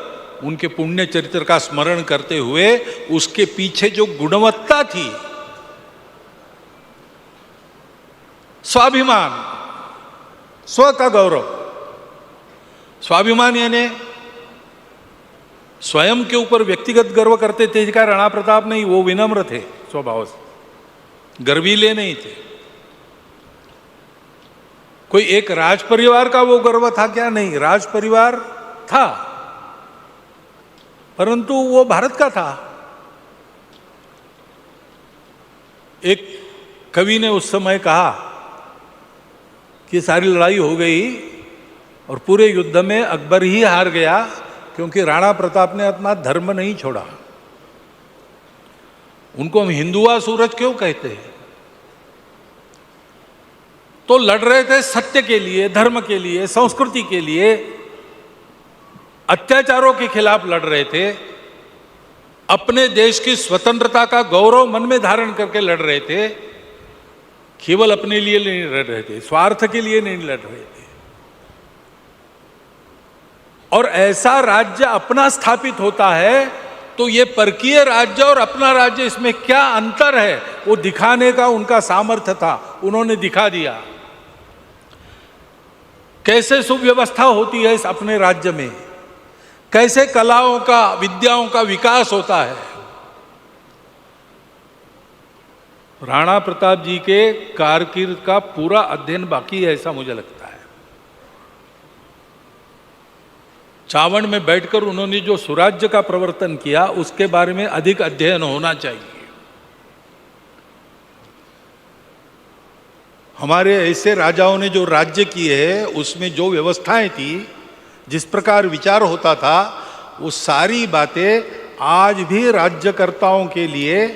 उनके पुण्य चरित्र का स्मरण करते हुए उसके पीछे जो गुणवत्ता थी, स्वाभिमान, स्व का गौरव, स्वाभिमान यानी स्वयं के ऊपर व्यक्तिगत गर्व करते थे क्या राणा प्रताप? नहीं, वो विनम्र थे स्वभाव से, गर्वीले नहीं थे। कोई एक राज परिवार का वो गर्व था क्या? नहीं, राज परिवार था, परंतु वो भारत का था। एक कवि ने उस समय कहा कि सारी लड़ाई हो गई और पूरे युद्ध में अकबर ही हार गया, क्योंकि राणा प्रताप ने अपना धर्म नहीं छोड़ा। उनको हम हिंदुआ सूरज क्यों कहते हैं? तो लड़ रहे थे सत्य के लिए, धर्म के लिए, संस्कृति के लिए, अत्याचारों के खिलाफ लड़ रहे थे, अपने देश की स्वतंत्रता का गौरव मन में धारण करके लड़ रहे थे, केवल अपने लिए नहीं लड़ रहे थे, स्वार्थ के लिए नहीं लड़ रहे थे। और ऐसा राज्य अपना स्थापित होता है तो ये परकीय राज्य और अपना राज्य, इसमें क्या अंतर है, वो दिखाने का उनका सामर्थ्य था, उन्होंने दिखा दिया। कैसे सुव्यवस्था होती है इस अपने राज्य में, कैसे कलाओं का, विद्याओं का विकास होता है। राणा प्रताप जी के कारकिर्द का पूरा अध्ययन बाकी है, ऐसा मुझे लगता है। चावड़ में बैठकर उन्होंने जो सुराज्य का प्रवर्तन किया, उसके बारे में अधिक अध्ययन होना चाहिए। हमारे ऐसे राजाओं ने जो राज्य किए हैं, उसमें जो व्यवस्थाएं थी, जिस प्रकार विचार होता था, वो सारी बातें आज भी राज्यकर्ताओं के लिए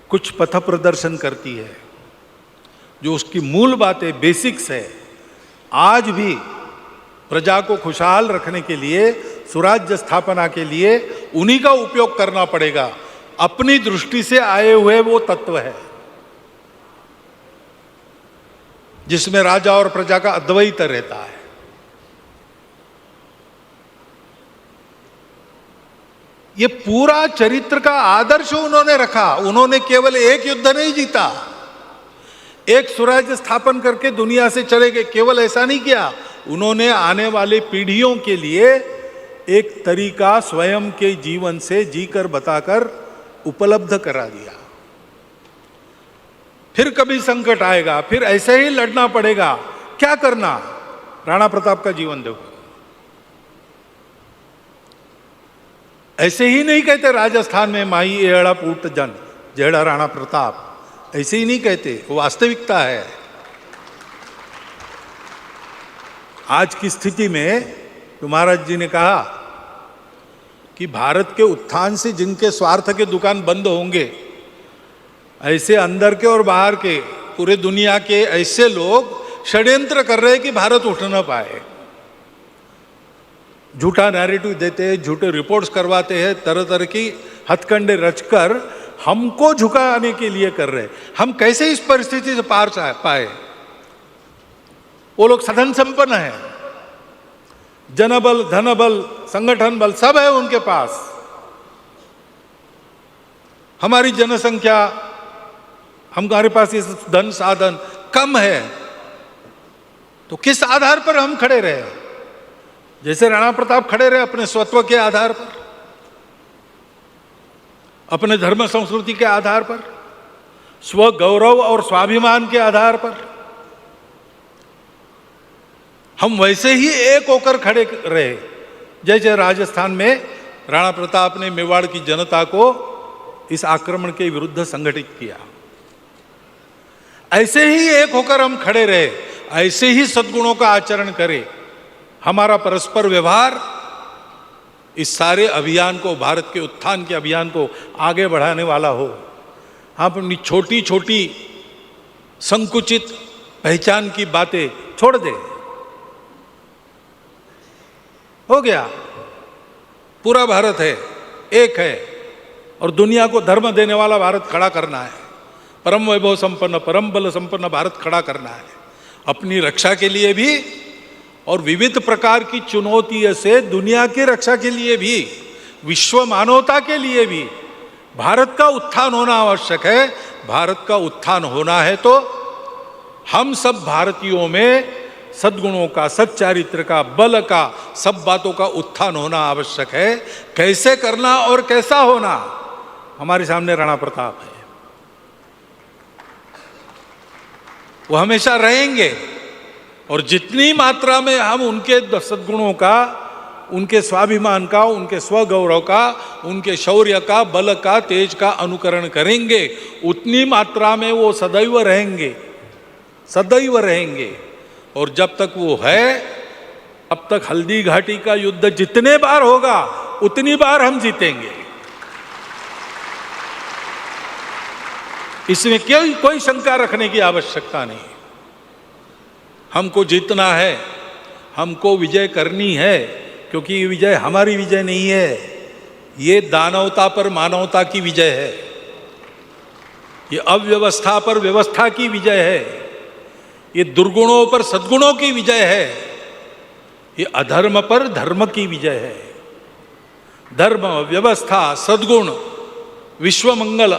कुछ पथ प्रदर्शन करती है। जो उसकी मूल बातें, बेसिक्स है, आज भी प्रजा को खुशहाल रखने के लिए, सुराज्य स्थापना के लिए उन्हीं का उपयोग करना पड़ेगा। अपनी दृष्टि से आए हुए वो तत्व है जिसमें राजा और प्रजा का अद्वैत रहता है। ये पूरा चरित्र का आदर्श उन्होंने रखा। उन्होंने केवल एक युद्ध नहीं जीता, एक स्वराज्य स्थापन करके दुनिया से चले गए, केवल ऐसा नहीं किया। उन्होंने आने वाले पीढ़ियों के लिए एक तरीका स्वयं के जीवन से जीकर बताकर उपलब्ध करा दिया। फिर कभी संकट आएगा, फिर ऐसे ही लड़ना पड़ेगा। क्या करना? राणा प्रताप का जीवन देखो। ऐसे ही नहीं कहते राजस्थान में माई एड़ा पूट जन जेड़ा राणा प्रताप, ऐसे ही नहीं कहते, वो वास्तविकता है। आज की स्थिति में तो महाराज जी ने कहा कि भारत के उत्थान से जिनके स्वार्थ के दुकान बंद होंगे, ऐसे अंदर के और बाहर के पूरे दुनिया के ऐसे लोग षड्यंत्र कर रहे हैं कि भारत उठ न पाए, झूठा नैरेटिव देते हैं, झूठे रिपोर्ट्स करवाते हैं, तरह तरह की हथकंडे रचकर हमको झुकाने के लिए कर रहे हैं। हम कैसे इस परिस्थिति से पार पाए? वो लोग सधन संपन्न है, जनबल, धनबल, संगठन बल सब है उनके पास। हमारी जनसंख्या, हमारे पास ये धन साधन कम है, तो किस आधार पर हम खड़े रहे? जैसे राणा प्रताप खड़े रहे अपने स्वत्व के आधार पर, अपने धर्म संस्कृति के आधार पर, स्व गौरव और स्वाभिमान के आधार पर, हम वैसे ही एक होकर खड़े रहे जैसे राजस्थान में राणा प्रताप ने मेवाड़ की जनता को इस आक्रमण के विरुद्ध संगठित किया। ऐसे ही एक होकर हम खड़े रहे, ऐसे ही सद्गुणों का आचरण करें। हमारा परस्पर व्यवहार इस सारे अभियान को, भारत के उत्थान के अभियान को आगे बढ़ाने वाला हो। हम अपनी छोटी छोटी संकुचित पहचान की बातें छोड़ दें। हो गया, पूरा भारत है, एक है, और दुनिया को धर्म देने वाला भारत खड़ा करना है। परम वैभव संपन्न, परम बल संपन्न भारत खड़ा करना है, अपनी रक्षा के लिए भी और विविध प्रकार की चुनौतियों से दुनिया की रक्षा के लिए भी, विश्व मानवता के लिए भी भारत का उत्थान होना आवश्यक है। भारत का उत्थान होना है तो हम सब भारतीयों में सद्गुणों का, सच्चारित्र का, बल का, सब बातों का उत्थान होना आवश्यक है। कैसे करना और कैसा होना, हमारे सामने राणा प्रताप है। वो हमेशा रहेंगे, और जितनी मात्रा में हम उनके सद्गुणों का, उनके स्वाभिमान का, उनके स्वगौरव का, उनके शौर्य का, बल का, तेज का अनुकरण करेंगे, उतनी मात्रा में वो सदैव रहेंगे, सदैव रहेंगे। और जब तक वो है, अब तक हल्दी घाटी का युद्ध जितने बार होगा उतनी बार हम जीतेंगे। इसमें कोई शंका रखने की आवश्यकता नहीं। हमको जीतना है, हमको विजय करनी है, क्योंकि ये विजय हमारी विजय नहीं है, ये दानवता पर मानवता की विजय है, ये अव्यवस्था पर व्यवस्था की विजय है, ये दुर्गुणों पर सद्गुणों की विजय है, ये अधर्म पर धर्म की विजय है। धर्म, व्यवस्था, सद्गुण, विश्व मंगल,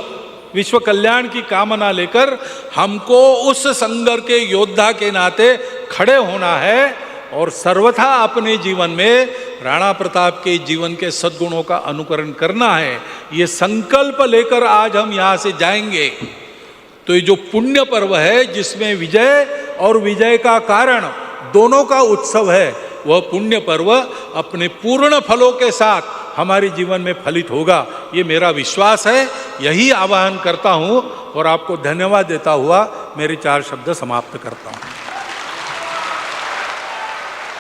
विश्व कल्याण की कामना लेकर हमको उस संघर्ष के योद्धा के नाते खड़े होना है और सर्वथा अपने जीवन में राणा प्रताप के जीवन के सद्गुणों का अनुकरण करना है। ये संकल्प लेकर आज हम यहाँ से जाएंगे तो ये जो पुण्य पर्व है, जिसमें विजय और विजय का कारण दोनों का उत्सव है, वह पुण्य पर्व अपने पूर्ण फलों के साथ हमारे जीवन में फलित होगा, ये मेरा विश्वास है। यही आह्वान करता हूँ और आपको धन्यवाद देता हुआ मेरे 4 शब्द समाप्त करता हूँ।